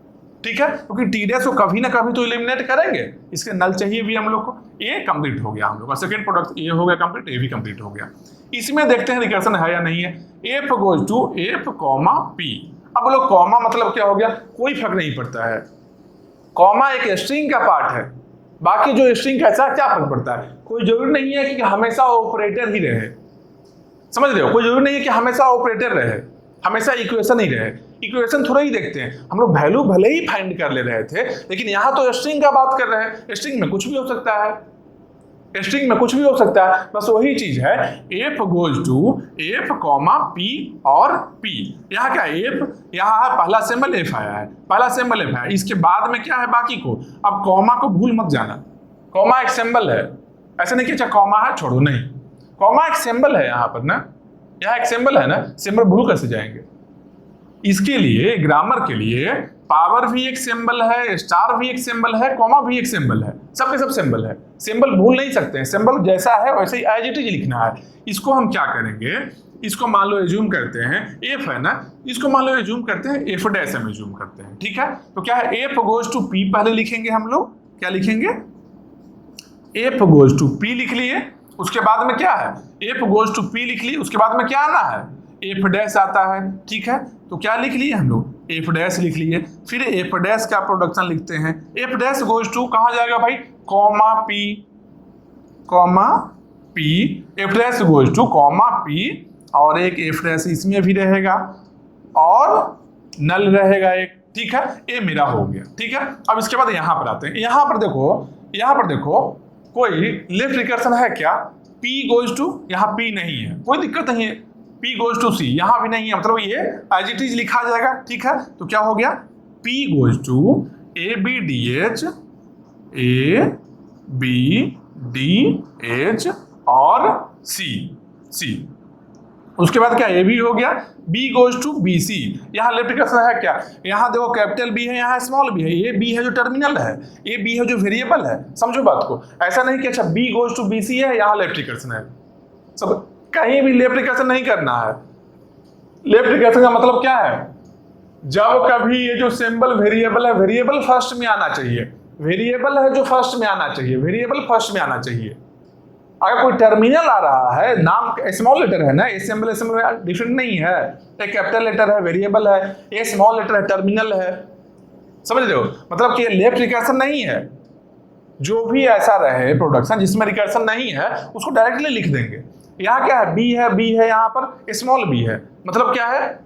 ठीक है, क्योंकि टी डैश को कभी ना कभी तो एलिमिनेट करेंगे, इसके नल चाहिए भी हम लोग को। ये कंप्लीट हो गया हम लोग का सेकंड प्रोडक्ट, ये हो गया कंप्लीट, ये भी कंप्लीट हो गया। इसमें देखते हैं रिकर्सन है या नहीं है। F goes to F comma P, अब लोग कॉमा मतलब क्या हो गया, कोई फर्क नहीं पड़ता है, कॉमा एक स्ट्रिंग का पार्ट है, बाकी जो स्ट्रिंग कैसा क्या फर्क पड़ता है, कोई जरूरी नहीं है कि हमेशा ऑपरेटर ही रहे। समझ रहे हो, कोई जरूरी नहीं है कि हमेशा ऑपरेटर रहे, हमेशा इक्वेशन ही रहे। इक्वेशन थोड़ा ही देखते हैं हम लोग, वैल्यू भले ही फाइंड कर ले रहे थे, लेकिन यहाँ तो स्ट्रिंग का बात कर रहे हैं, स्ट्रिंग में कुछ भी हो सकता है। स्ट्रिंग में कुछ भी हो सकता है, बस वही चीज है। F goes to F comma P और पी। यहाँ क्या है, एफ यहाँ है, पहला सिंबल एफ आया है, पहला सिंबल एफ है, इसके बाद में क्या है बाकी को। अब कॉमा को भूल मत जाना, कॉमा एक सिंबल है, ऐसा नहीं कि अच्छा कॉमा है छोड़ो, नहीं, कॉमा एक सिंबल है यहाँ पर ना, यहाँ एक सिंबल है ना, सिंबल भूल कैसे जाएंगे। इसके लिए ग्रामर के लिए पावर भी एक सिंबल है, स्टार भी एक सिंबल है, कॉमा भी एक सिंबल है, सबके सब सिंबल है, सिंबल भूल नहीं सकते हैं, सिंबल जैसा है वैसे ही एज इट इज लिखना है। इसको हम क्या करेंगे, इसको मान लो एज्यूम करते हैं, एफ है ना, इसको मान लो एज्यूम करते हैं एफ डैश हम एज्यूम करते हैं, ठीक है। तो क्या है, एफ गोज टू पी पहले लिखेंगे हम लोग, क्या लिखेंगे, एफ गोज टू पी लिख लिए, उसके बाद में क्या है, एफ गोज टू पी लिख लिए, उसके बाद में क्या आना है, एफ डैश आता है, ठीक है। तो क्या लिख लिए हम लोग, एफ डैश लिख लिए, फिर एफ डैश का प्रोडक्शन लिखते हैं, एफ डैश गोज टू कहाँ जाएगा भाई, comma P, F dash goes to comma P, और एक एफ डैश इसमें भी रहेगा और नल रहेगा एक, ठीक है। ये मेरा हो गया, ठीक है। अब इसके बाद यहाँ पर आते हैं, यहाँ पर देखो कोई लेफ्ट रिकर्सन है क्या, P गोज टू, यहाँ P नहीं है, कोई दिक्कत नहीं है, P गोज टू C यहाँ भी नहीं है, मतलब ये एज इट इज लिखा जाएगा, ठीक है। तो क्या हो गया, P goes to A B D H, A B D H और C, उसके बाद क्या, A B हो गया, B goes to B C, यहाँ लेफ्ट रिकर्सन है क्या, यहाँ देखो कैपिटल B है, यहाँ स्मॉल B है, ये B है जो टर्मिनल है, ये B है जो वेरिएबल है, समझो बात को, ऐसा नहीं कि अच्छा B goes to B C है, यहाँ लेफ्ट रिकर्सन है, सब कहीं भी लेफ्ट रिकर्सन नहीं करना है। लेफ्ट रिकर्सन का मतलब क्या है, जब कभी ये जो सिंबल वेरिएबल है, वेरिएबल फर्स्ट में आना चाहिए, वेरिएबल है जो फर्स्ट में आना चाहिए, वेरिएबल फर्स्ट में आना चाहिए। अगर कोई टर्मिनल आ रहा है, नाम स्मॉल लेटर है ना, ये सिंबल डिफरेंट नहीं है, एक कैपिटल लेटर है, वेरिएबल है, ये स्मॉल लेटर है, टर्मिनल है, समझ रहे हो, मतलब कि लेफ्ट रिकर्सन नहीं है। जो भी ऐसा रहे प्रोडक्शन जिसमें रिकर्सन नहीं है उसको डायरेक्टली लिख देंगे। यहाँ क्या है, बी है यहाँ पर स्मॉल बी है, मतलब क्या है,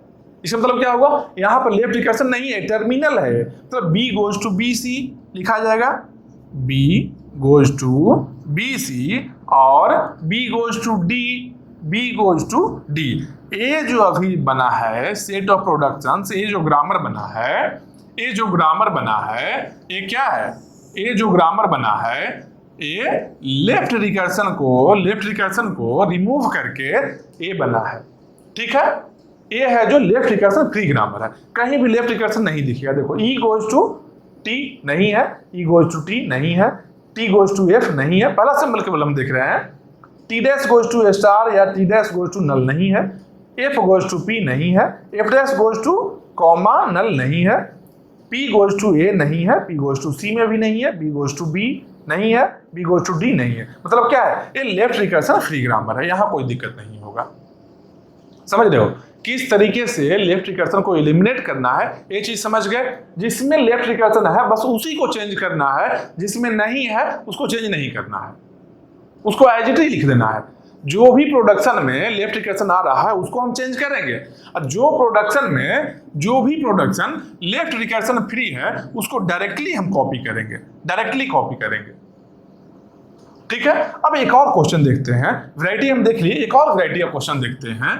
इसका मतलब क्या होगा, यहाँ पर लेफ्ट रिकर्सन नहीं है, टर्मिनल है, तो B goes to B C लिखा जाएगा, B goes to B C और बी गोज टू डी, ये जो अभी बना है सेट ऑफ प्रोडक्शन, ये जो ग्रामर बना है, ये क्या है, ये जो ग्रामर बना है, ये लेफ्ट रिकर्सन को रिमूव करके ये बना है, ठीक है। ये है जो लेफ्ट रिकर्सन फ्री ग्रामर है, कहीं भी लेफ्ट रिकर्सन नहीं दिखेगा। देखो ई गोज टू टी नहीं है, ई गोज टू टी नहीं है, टी गोज टू एफ नहीं है, पहला सिंबल केवल हम देख रहे हैं, T dash goes to star या T dash goes to null नहीं है, एफ गोज टू पी नहीं है, F dash goes to comma null नहीं है, पी गोज टू ए नहीं है, पी गोज टू सी में भी नहीं है, बी गोज टू बी नहीं है, बी गोज टू डी नहीं है, मतलब क्या है, ये लेफ्ट रिकर्सन फ्री ग्रामर है, यहाँ कोई दिक्कत नहीं होगा। समझ रहे हो किस तरीके से लेफ्ट रिकर्सन को एलिमिनेट करना है, ये चीज समझ गए। जिसमें लेफ्ट रिकर्सन है बस उसी को चेंज करना है, जिसमें नहीं है उसको चेंज नहीं करना है, उसको एज इट इज लिख देना है। जो भी प्रोडक्शन में लेफ्ट रिकर्सन आ रहा है उसको हम चेंज करेंगे, और जो भी प्रोडक्शन लेफ्ट रिकर्सन फ्री है उसको डायरेक्टली हम कॉपी करेंगे, ठीक है। अब एक और क्वेश्चन देखते हैं, वैरायटी हम देख लिए, एक और वैरायटी ऑफ क्वेश्चन देखते हैं।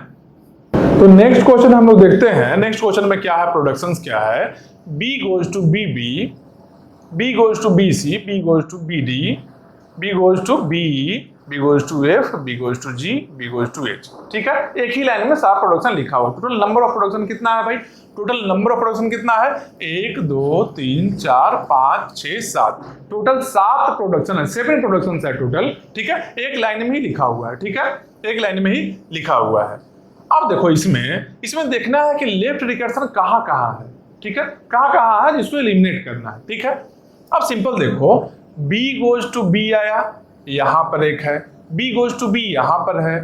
तो नेक्स्ट क्वेश्चन हम लोग देखते हैं, नेक्स्ट क्वेश्चन में क्या है, प्रोडक्शंस क्या है, B goes to B B, B goes to B C, B goes to B D, B goes to B, B goes to F, B goes to G, B goes to H, ठीक है। एक ही line में 7 production लिखा हुआ। Total number of production कितना है भाई, total number of production कितना है, 1 2 3 4 5 6 7, टोटल 7 प्रोडक्शन है, 7 प्रोडक्शन है टोटल, ठीक है। एक लाइन में ही लिखा हुआ है, ठीक है, एक लाइन में ही लिखा हुआ है। अब देखो इसमें देखना है कि लेफ्ट रिकर्सन कहाँ है, ठीक है, कहाँ है जिसको एलिमिनेट करना है, ठीक है। अब सिंपल देखो, B गोज टू बी आया, यहाँ पर एक है, B गोज टू बी यहाँ पर है,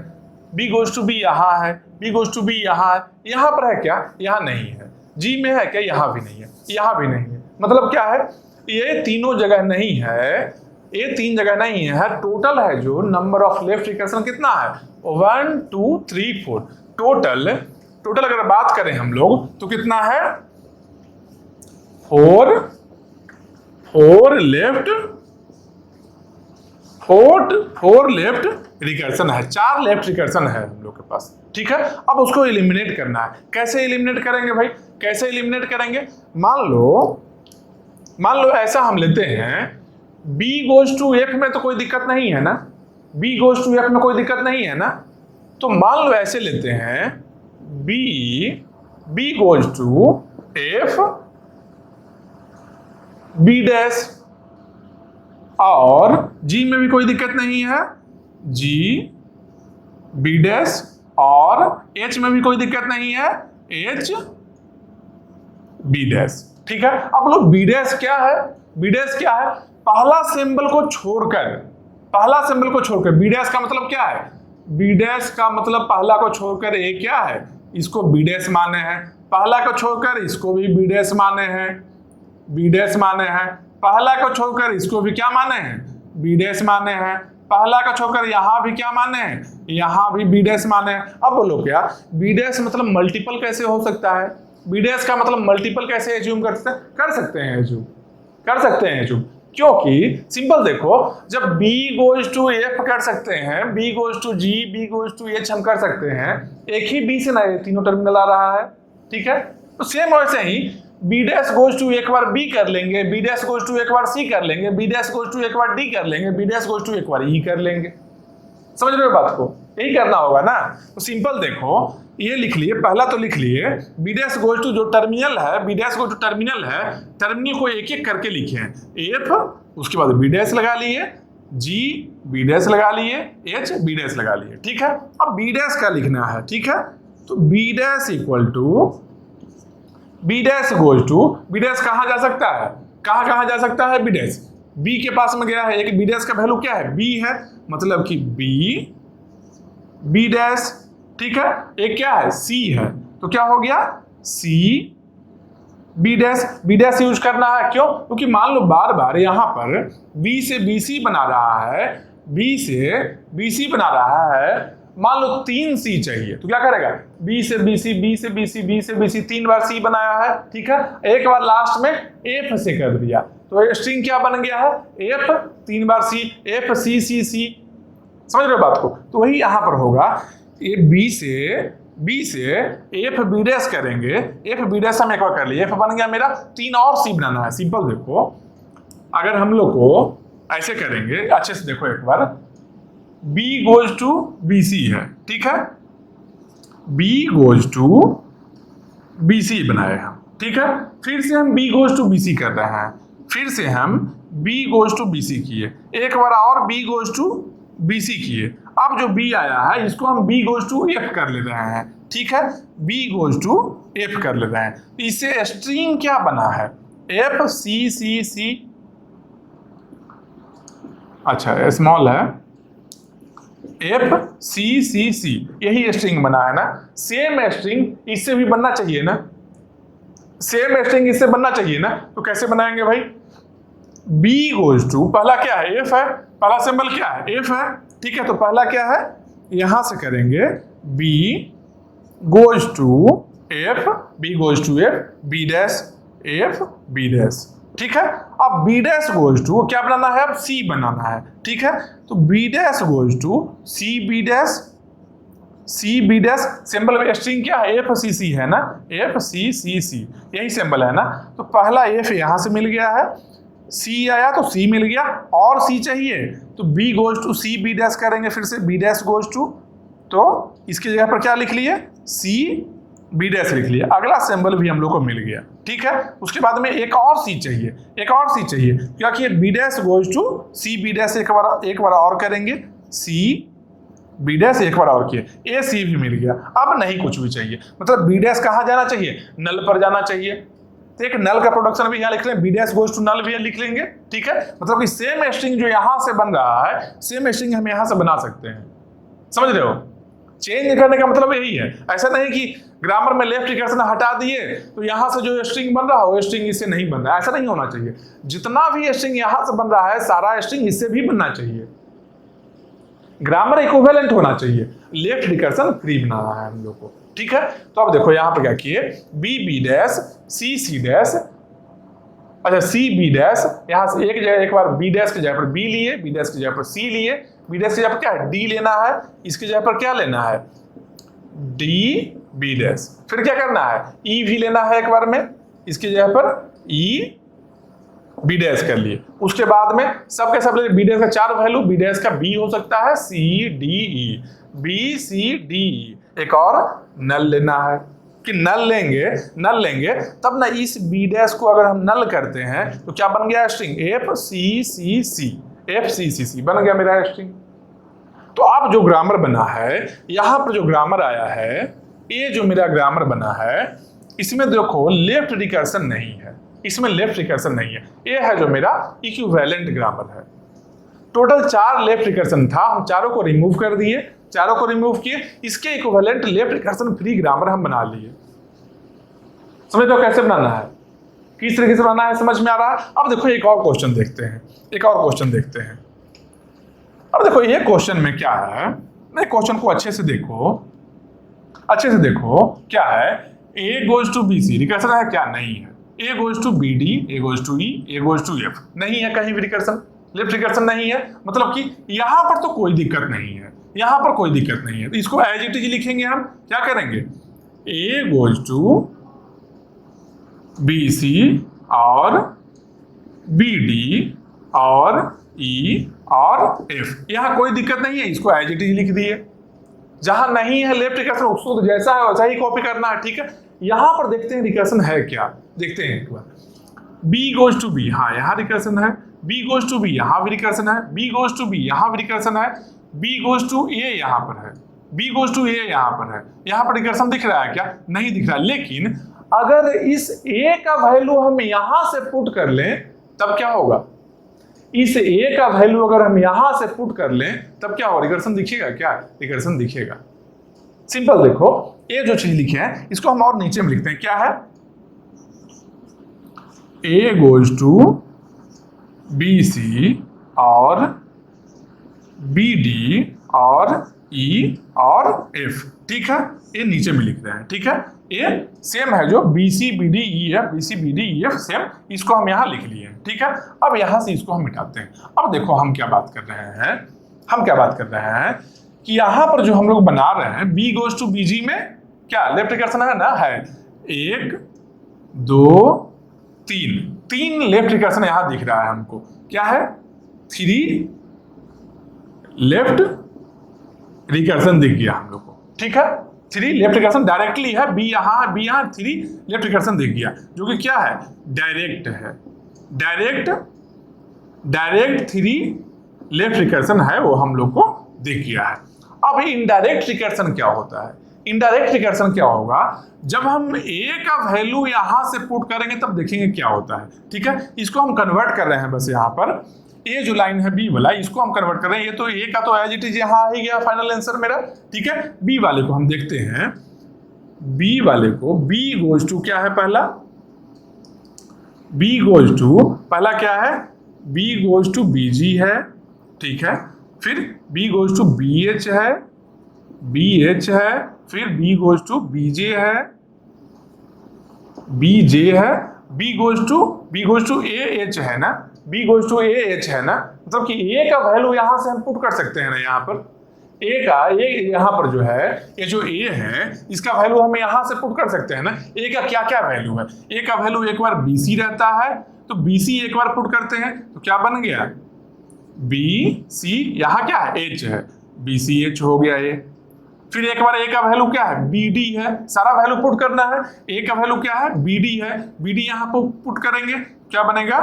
B गोज टू बी यहाँ है, B गोज टू बी यहाँ है, यहाँ पर है क्या, यहाँ नहीं है, G में है क्या, यहाँ भी नहीं है, यहाँ भी नहीं है, मतलब क्या है, ये तीनों जगह नहीं है, ये 3 जगह नहीं है, टोटल है जो नंबर ऑफ लेफ्ट रिकर्सन कितना है, 1 2 3 4, टोटल अगर बात करें हम लोग तो कितना है, 4 लेफ्ट फोर लेफ्ट रिकर्सन है, 4 लेफ्ट रिकर्सन है हम लोग के पास, ठीक है। अब उसको एलिमिनेट करना है। कैसे एलिमिनेट करेंगे भाई, कैसे एलिमिनेट करेंगे? मान लो ऐसा हम लेते हैं, b गोज टू f में तो कोई दिक्कत नहीं है ना, b गोज टू f में कोई दिक्कत नहीं है ना, तो मान लो ऐसे लेते हैं, b goes to f b dash, और g में भी कोई दिक्कत नहीं है, g b डैश, और h में भी कोई दिक्कत नहीं है, h b डैश, ठीक है। अब लोग b डैश क्या है, b डैश क्या है? पहला सिंबल को छोड़कर, b डैश का मतलब क्या है? b डैश का मतलब पहला को छोड़कर a क्या है, इसको b डैश माने हैं, पहला को छोड़कर इसको भी b डैश माने हैं, b डैश माने हैं, पहला को छोड़कर इसको भी क्या माने हैं, b डैश माने हैं, पहला को छोड़कर यहां भी क्या माने हैं, यहां भी b डैश माने हैं। अब बोलो क्या b डैश मतलब मल्टीपल कैसे हो सकता है, b डैश का मतलब मल्टीपल कैसे एज्यूम कर सकते हैं एज्यूम, क्योंकि सिंपल देखो, जब b गोज टू f कर सकते हैं, b goes to g, b goes to h हम कर सकते हैं, एक ही b से ना तीनों टर्मिनल आ रहा है, ठीक है। तो सेम वैसे ही b डैश गोज टू एक बार b कर लेंगे, b डैश गोज टू एक बार c कर लेंगे, b डैश गोज टू एक बार d कर लेंगे, b डैश गोज टू एक बार e कर लेंगे। समझ रहे हो बात को? यही करना होगा ना। तो सिंपल देखो, ये लिख लिए, पहला तो लिख लिए b डैश गोज टू जो टर्मिनल है, b dash goes to terminal है, टर्मिनल को एक एक करके लिखे हैं, f, उसके बाद b डैश लगा लिए, g b डैश लगा लिए, h b डैश लगा लिए, ठीक है। अब b डैश का लिखना है, ठीक है। तो b dash equal to b dash goes to, b dash कहाँ जा सकता है, कहाँ जा सकता है b डैश, b के पास में गया है, एक b डैश का वैल्यू क्या है, b है, मतलब कि b डैश, ठीक है। एक क्या है, c है, तो क्या हो गया, c b डैश यूज करना है, क्यों? क्योंकि मान लो बार बार यहाँ पर b से bc बना रहा है, b से bc बना रहा है, मान लो 3c चाहिए, तो क्या करेगा, b से bc, b से bc, b से bc, 3 बार c बनाया है, ठीक है। एक बार लास्ट में f से कर दिया, तो स्ट्रिंग क्या बन गया है, f, 3 बार c, f c c c। समझ रहे हो बात को? तो वही यहां पर होगा, ये b से f b डैश करेंगे, f b डैश हम एक बार कर लिए, f बन गया मेरा, 3 और c बनाना है। सिंपल देखो, अगर हम लोग को ऐसे करेंगे, अच्छे से देखो एक बार, b गोज टू bc है, ठीक है, b गोज टू bc बनाए हम, ठीक है। फिर से हम b गोज टू bc कर रहे हैं, फिर से हम b गोज टू bc किए, एक बार और b गोज टू bc किए। अब जो b आया है इसको हम b गोज टू f कर ले रहे हैं, ठीक है, b गोज टू f कर ले रहे हैं। इससे स्ट्रिंग क्या बना है, f c c c, अच्छा स्मॉल है, f c c c, यही स्ट्रिंग बना है ना। सेम स्ट्रिंग इससे भी बनना चाहिए ना, सेम स्ट्रिंग इससे बनना चाहिए ना। तो कैसे बनाएंगे भाई, b गोज टू, पहला क्या है, f है, पहला सिंबल क्या है, f है, ठीक है। तो पहला क्या है, यहां से करेंगे b goes to f, b goes to f, b dash f b dash, ठीक है। अब b डैश गोज टू क्या बनाना है, अब c बनाना है, ठीक है। तो b dash goes to c b dash, c b dash, symbol में स्ट्रिंग क्या है, f c c है ना, f c c c, यही सिंबल है ना। तो पहला f यहां से मिल गया है, c आया तो c मिल गया, और c चाहिए तो b goes to c b dash करेंगे, फिर से b डैश गोज टू, तो इसकी जगह पर क्या लिख लिए, c b डैश लिख लिया, अगला सिंबल भी हम लोग को मिल गया, ठीक है। उसके बाद में एक और c चाहिए, क्योंकि b dash goes to c b dash, एक बार और करेंगे, c b डैश एक बार और किए, a c भी मिल गया। अब नहीं कुछ भी चाहिए, मतलब b डैश कहाँ जाना चाहिए, नल पर जाना चाहिए। तो एक नल का प्रोडक्शन भी यहाँ लिख लें, b dash goes to null भी लिख लेंगे, ठीक है। मतलब कि सेम स्ट्रिंग जो यहाँ से बन रहा है, सेम स्ट्रिंग हम यहाँ से बना सकते हैं। समझ रहे हो, चेंज करने का मतलब यही है। ऐसा नहीं कि ग्रामर में लेफ्ट रिकर्सन हटा दिए तो यहां से जो स्ट्रिंग बन रहा हो स्ट्रिंग इससे नहीं बन रहा है, ऐसा नहीं होना चाहिए। जितना भी स्ट्रिंग यहां से बन रहा है सारा स्ट्रिंग इससे भी बनना चाहिए, ग्रामर इक्विवेलेंट होना चाहिए, लेफ्ट रिकर्सन फ्री बना रहा है हम लोग को, ठीक है। तो अब देखो यहां पर क्या किए, b b dash c c dash अच्छा सी बी डैश, यहां से एक जगह एक बार बी डैश की जगह पर बी लिए, बी डैश की जगह पर सी लिए, बी डैश की जगह पर क्या है डी लेना है, इसकी जगह पर क्या लेना है डी बी डैश। फिर क्या करना है ई भी लेना है एक बार में, इसकी जगह पर ई बी डैश कर लिए। उसके बाद में सबके सब ले बी डैश का 4 वैल्यू, बी डैश का बी हो सकता है C D E, B C D E. एक और नल लेना है कि नल लेंगे तब ना इस बी डैश को अगर हम नल करते हैं तो क्या बन गया स्ट्रिंग एफ सी सी सी, एफ सी सी सी बन गया मेरा स्ट्रिंग। तो अब जो ग्रामर बना है यहां पर जो ग्रामर आया है, ये जो मेरा ग्रामर बना है इसमें देखो लेफ्ट रिकर्सन नहीं है, इसमें लेफ्ट रिकर्सन नहीं है, ये है जो मेरा इक्विवेलेंट ग्रामर है। टोटल 4 लेफ्ट रिकर्सन था, हम चारों को रिमूव कर दिए, चारों को रिमूव किए, इसके equivalent left recursion free grammar हम बना लिए। समझ लो कैसे बनाना है, किस तरीके से बनाना है, समझ में आ रहा है। अब देखो एक और क्वेश्चन देखते हैं, एक और क्वेश्चन देखते हैं। अब देखो ये क्वेश्चन में क्या है, क्वेश्चन को अच्छे से देखो, अच्छे से देखो क्या है, A goes to B C recursion है क्या, नहीं है। A goes to B D, A goes to E, A goes to F, नहीं है कहीं भी रिकर्सन, लेफ्ट रिकर्सन नहीं है, मतलब कि यहां पर तो कोई दिक्कत नहीं है, यहां पर कोई दिक्कत नहीं है। तो इसको एज इट इज लिखेंगे हम, क्या करेंगे A goes to B C और बी डी और ई और एफ, यहां कोई दिक्कत नहीं है, इसको एज इट इज लिख दिए। जहां नहीं है लेफ्ट रिकर्सन उसको तो जैसा है वैसा ही कॉपी करना है, ठीक है। यहां पर देखते हैं रिकर्सन है क्या, देखते हैं एक बार। बी गोज टू बी, हाँ यहाँ रिकर्सन है, बी गोज टू बी यहाँ भी रिकर्सन है, बी गोज टू बी यहाँ भी रिकर्सन है, बी गोज टू ए यहाँ पर है, बी गोज टू ए यहाँ पर है, यहाँ पर रिकर्सन दिख रहा है क्या, नहीं दिख रहा। लेकिन अगर इस ए का वैल्यू हम यहां से पुट कर लें तब क्या होगा, इस ए का वैल्यू अगर हम यहां से पुट कर लें तब क्या होगा, रिकर्सन दिखेगा क्या, रिकर्सन दिखेगा। सिंपल देखो, ये जो चीज लिखे हैं इसको हम और नीचे में लिखते हैं, क्या है A goes to B C और बी डी और ई और एफ, ठीक है, ये नीचे में लिख रहे हैं, ठीक है। ये सेम है जो B C B D E है, B C B D E F same, इसको हम यहाँ लिख लिए हैं, ठीक है। अब यहाँ से इसको हम मिटाते हैं। अब देखो हम क्या बात कर रहे हैं, हम क्या बात कर रहे हैं कि यहाँ पर जो हम लोग बना रहे हैं बी गोज टू बी जी में क्या लेफ्ट रिकर्सन है ना, है 1 2 3 लेफ्ट रिकर्सन यहाँ दिख रहा है हमको, क्या है 3 लेफ्ट रिकर्सन दिख गया हम लोग को, ठीक है। 3 लेफ्ट रिकर्सन डायरेक्टली है, बी यहाँ 3 लेफ्ट रिकर्सन दिख गया, जो कि क्या है डायरेक्ट है, डायरेक्ट 3 लेफ्ट रिकर्सन है वो हम लोग को दिख गया है। अब इनडायरेक्ट रिकर्सन क्या होता है, इनडायरेक्ट रिकर्सन क्या होगा, जब हम ए का वैल्यू यहां से पुट करेंगे तब देखेंगे क्या होता है, ठीक है। इसको हम कन्वर्ट कर रहे हैं, बस यहाँ पर ये जो लाइन है बी वाला इसको हम कन्वर्ट कर रहे हैं, ये तो ए का तो एज इट इज यहाँ आ ही गया फाइनल आंसर मेरा, ठीक है। बी वाले को हम देखते हैं, बी वाले को बी गोज टू क्या है, पहला बी गोज टू पहला क्या है, B goes to B G है, ठीक है। फिर B goes to B H है, बी एच है, फिर B goes to B J है, बी जे है, B goes to A H है ना, B goes to A H है ना, मतलब कि ए का वैल्यू यहां से हम पुट कर सकते हैं ना, यहाँ पर ए का ये यहाँ पर जो है ये जो ए है इसका वैल्यू हम यहां से पुट कर सकते हैं ना। ए का क्या क्या वैल्यू है, ए का वैल्यू एक बार बी सी रहता है, तो बी सी एक बार पुट करते हैं तो क्या बन गया बी सी, यहाँ क्या है एच है, बी सी एच हो गया ए। फिर एक बार ए का वैल्यू क्या है बी डी है, सारा वैल्यू पुट करना है, ए का वैल्यू क्या है बी डी है, बी डी यहाँ पर पुट करेंगे क्या बनेगा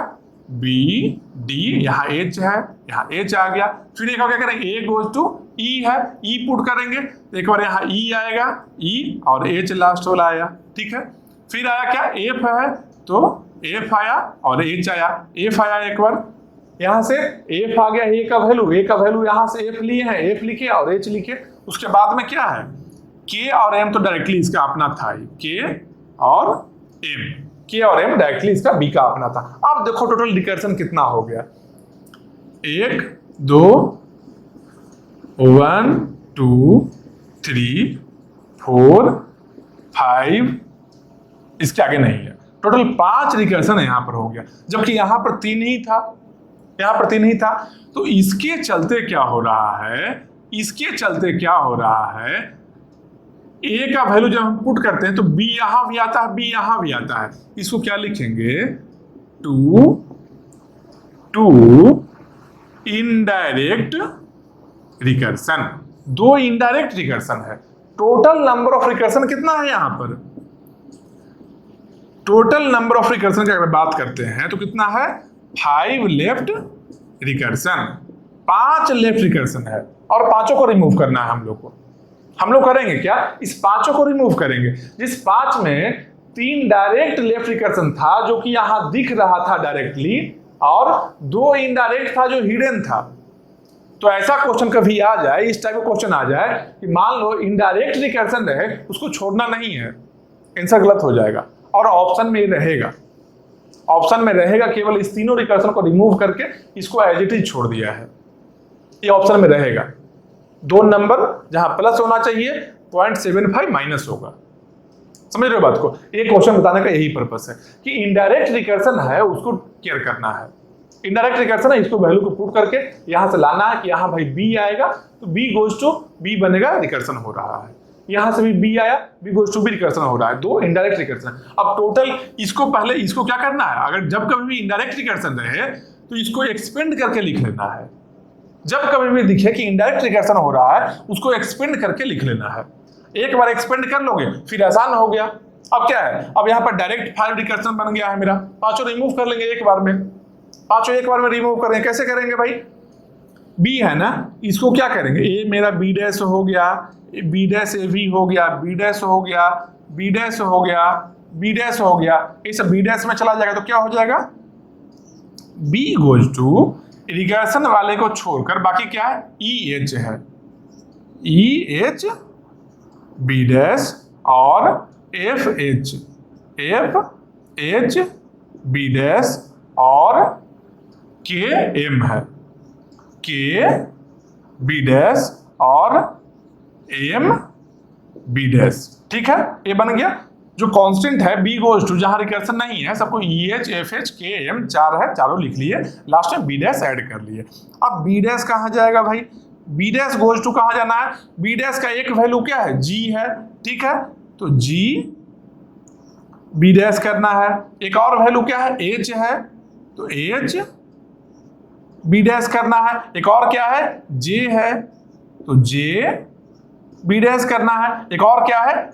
बी डी, यहाँ एच है, यहाँ एच आ गया। फिर एक बार क्या करेंगे ए गोज टू ई है, ई पुट करेंगे, एक बार यहाँ ई आएगा, ई और एच लास्ट वाला आया, ठीक है। फिर आया क्या एफ है, तो एफ आया और एच आया, एफ आया एक बार यहाँ से एफ आ गया, ए का वैल्यू यहाँ से एफ लिए हैं, एफ लिखे और एच लिखे। उसके बाद में क्या है के और एम, तो डायरेक्टली इसका अपना था, के और एम डायरेक्टली इसका बी का अपना था। अब देखो टोटल रिकर्सन कितना हो गया, 1 2 1 2 3 4 5, इसके आगे नहीं है, टोटल 5 रिकर्सन यहाँ पर हो गया, जबकि यहाँ पर 3 ही था, यहाँ पर 3 ही था। तो इसके चलते क्या हो रहा है, इसके चलते क्या हो रहा है, ए का वैल्यू जब हम पुट करते हैं तो बी यहां भी आता है, बी यहां भी आता है। इसको क्या लिखेंगे, two indirect recursion. 2 indirect recursion है। टोटल नंबर ऑफ रिकर्सन कितना है यहां पर, टोटल नंबर ऑफ रिकर्सन की अगर बात करते हैं तो कितना है, 5 लेफ्ट रिकर्सन, 5 लेफ्ट रिकर्सन है, और 5 को रिमूव करना है हम लोग को। हम लोग करेंगे क्या, इस 5 को रिमूव करेंगे। जिस 5 में 3 डायरेक्ट लेफ्ट रिकर्सन था जो कि यहां दिख रहा था डायरेक्टली, और 2 इनडायरेक्ट था जो हिडन था। तो ऐसा क्वेश्चन कभी आ जाए, इस टाइप का क्वेश्चन आ जाए कि मान लो इनडायरेक्ट रिकर्सन रहे, उसको छोड़ना नहीं है, आंसर गलत हो जाएगा, और ऑप्शन में रहेगा, ऑप्शन में रहेगा, केवल इस तीनों रिकर्सन को रिमूव करके इसको एज इट इज छोड़ दिया है, ये ऑप्शन में रहेगा। 2 नंबर जहां प्लस होना चाहिए 0.75 माइनस होगा। समझ रहे हो बात को, ये क्वेश्चन बताने का यही पर्पस है कि इनडायरेक्ट रिकर्सन है उसको केयर करना है। इनडायरेक्ट रिकर्सन है, इसको वैल्यू को पुट करके यहां से लाना है कि यहां भाई बी आएगा तो बी गोज टू बी बनेगा, रिकर्सन हो रहा है। यहां से भी बी आया, B goes to B, recursion हो रहा है। 2 इनडायरेक्ट रिकर्सन। अब टोटल इसको पहले इसको क्या करना है, अगर जब कभी भी इनडायरेक्ट रिकर्सन रहे तो इसको एक्सपेंड करके लिख लेना है। जब कभी भी दिखे कि इनडायरेक्ट रिकर्सन हो रहा है उसको एक्सपेंड करके लिख लेना है। एक बार एक्सपेंड कर लोगे फिर आसान हो गया। अब क्या है, अब यहाँ पर डायरेक्ट 5 रिकर्सन बन गया है मेरा, 5 रिमूव कर लेंगे एक बार में, 5 एक बार में रिमूव करेंगे। कैसे करेंगे भाई, बी है ना, इसको क्या करेंगे, ए मेरा बी डैश हो गया, बी डैश ए वी हो गया, बी डैश हो गया, बी डैश हो गया, बी डैश हो गया, ये सब बी डैश में चला जाएगा तो क्या हो जाएगा, बी गोज टू रिकर्सन वाले को छोड़कर बाकी क्या है, ई एच है, ई एच बी डैश और F H, F H B dash और के एम है, के बी डैश और एम बी डैश। ठीक है, ये बन गया। जो कांस्टेंट है बी गोज टू, जहां रिकर्सन नहीं है सबको E H F H K M 4 है, चारों लिख लिए, लास्ट में बी डैश ऐड कर लिए। अब बी डैश कहां जाएगा भाई, बी डैश गोज टू कहां जाना है, बी डैश का एक वैल्यू क्या है, जी है। ठीक है, तो जी बी डैश करना है, एक और वैल्यू क्या है, एच है, तो एच बी डैश करना है, एक और क्या है, जे है, तो जे बी डैश करना है, एक और क्या है,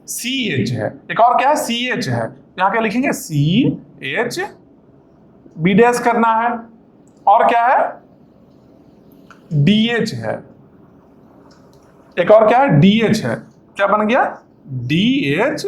सी एच है, एक और क्या है, सी एच है, यहां क्या लिखेंगे, सी एच बी डैश करना है, और क्या है, डी एच है, एक और क्या है, डी एच है, क्या बन गया, डी एच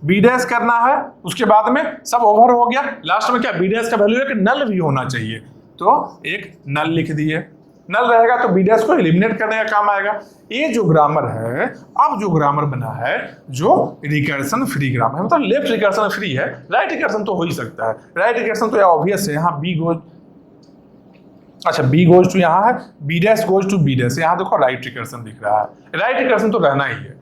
बी डैश करना है। उसके बाद में सब ओवर हो गया, लास्ट में क्या, बी डैश का वैल्यू एक नल भी होना चाहिए, तो एक नल लिख दिए। नल रहेगा तो बी डैश को एलिमिनेट करने का काम आएगा। ये जो ग्रामर है, अब जो ग्रामर बना है जो रिकर्सन फ्री ग्रामर है, मतलब लेफ्ट रिकर्सन फ्री है, राइट रिकर्सन तो हो ही सकता है। राइट रिकर्सन तो ऑब्वियस है, यहाँ बी गोज, अच्छा बी गोज टू यहाँ है, B dash goes to B dash, यहाँ देखो राइट रिकर्सन दिख रहा है। राइट रिकर्सन तो रहना ही है,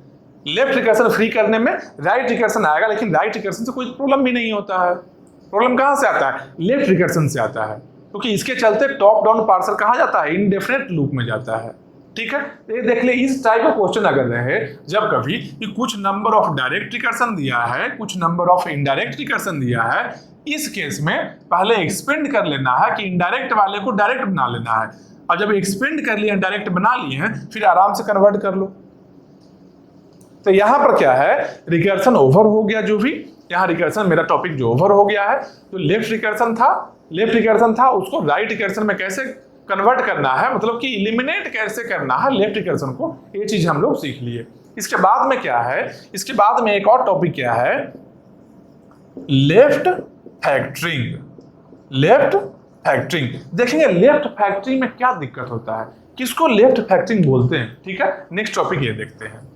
लेफ्ट रिकर्सन फ्री करने में राइट रिकर्सन आएगा, लेकिन राइट रिकर्सन से कोई प्रॉब्लम भी नहीं होता है। प्रॉब्लम कहां से आता है, लेफ्ट रिकर्सन से आता है, क्योंकि इसके चलते टॉप डाउन पार्सर कहा जाता है, इंडेफिनेट लूप में जाता है। ठीक है, ये देख ले, इस टाइप का क्वेश्चन अगर रहे जब कभी कि कुछ नंबर ऑफ डायरेक्ट रिकर्सन दिया है, कुछ नंबर ऑफ इनडायरेक्ट रिकर्सन दिया है, इस केस में पहले एक्सपेंड कर लेना है कि इनडायरेक्ट वाले को डायरेक्ट बना लेना है, और जब एक्सपेंड कर लिया, डायरेक्ट बना लिए हैं, फिर आराम से कन्वर्ट कर लो। तो यहां पर क्या है, रिकर्सन ओवर हो गया, जो भी यहाँ रिकर्सन मेरा टॉपिक जो ओवर हो गया है, तो लेफ्ट रिकर्सन था उसको राइट रिकर्सन में कैसे कन्वर्ट करना है, मतलब कि इलिमिनेट कैसे करना है लेफ्ट रिकर्सन को, ये चीज हम लोग सीख लिए। इसके बाद में क्या है, इसके बाद में एक और टॉपिक क्या है, लेफ्ट फैक्टरिंग। लेफ्ट फैक्टरिंग देखेंगे, लेफ्ट फैक्टरिंग में क्या दिक्कत होता है, किसको लेफ्ट फैक्टरिंग बोलते हैं। ठीक है, नेक्स्ट टॉपिक ये देखते हैं।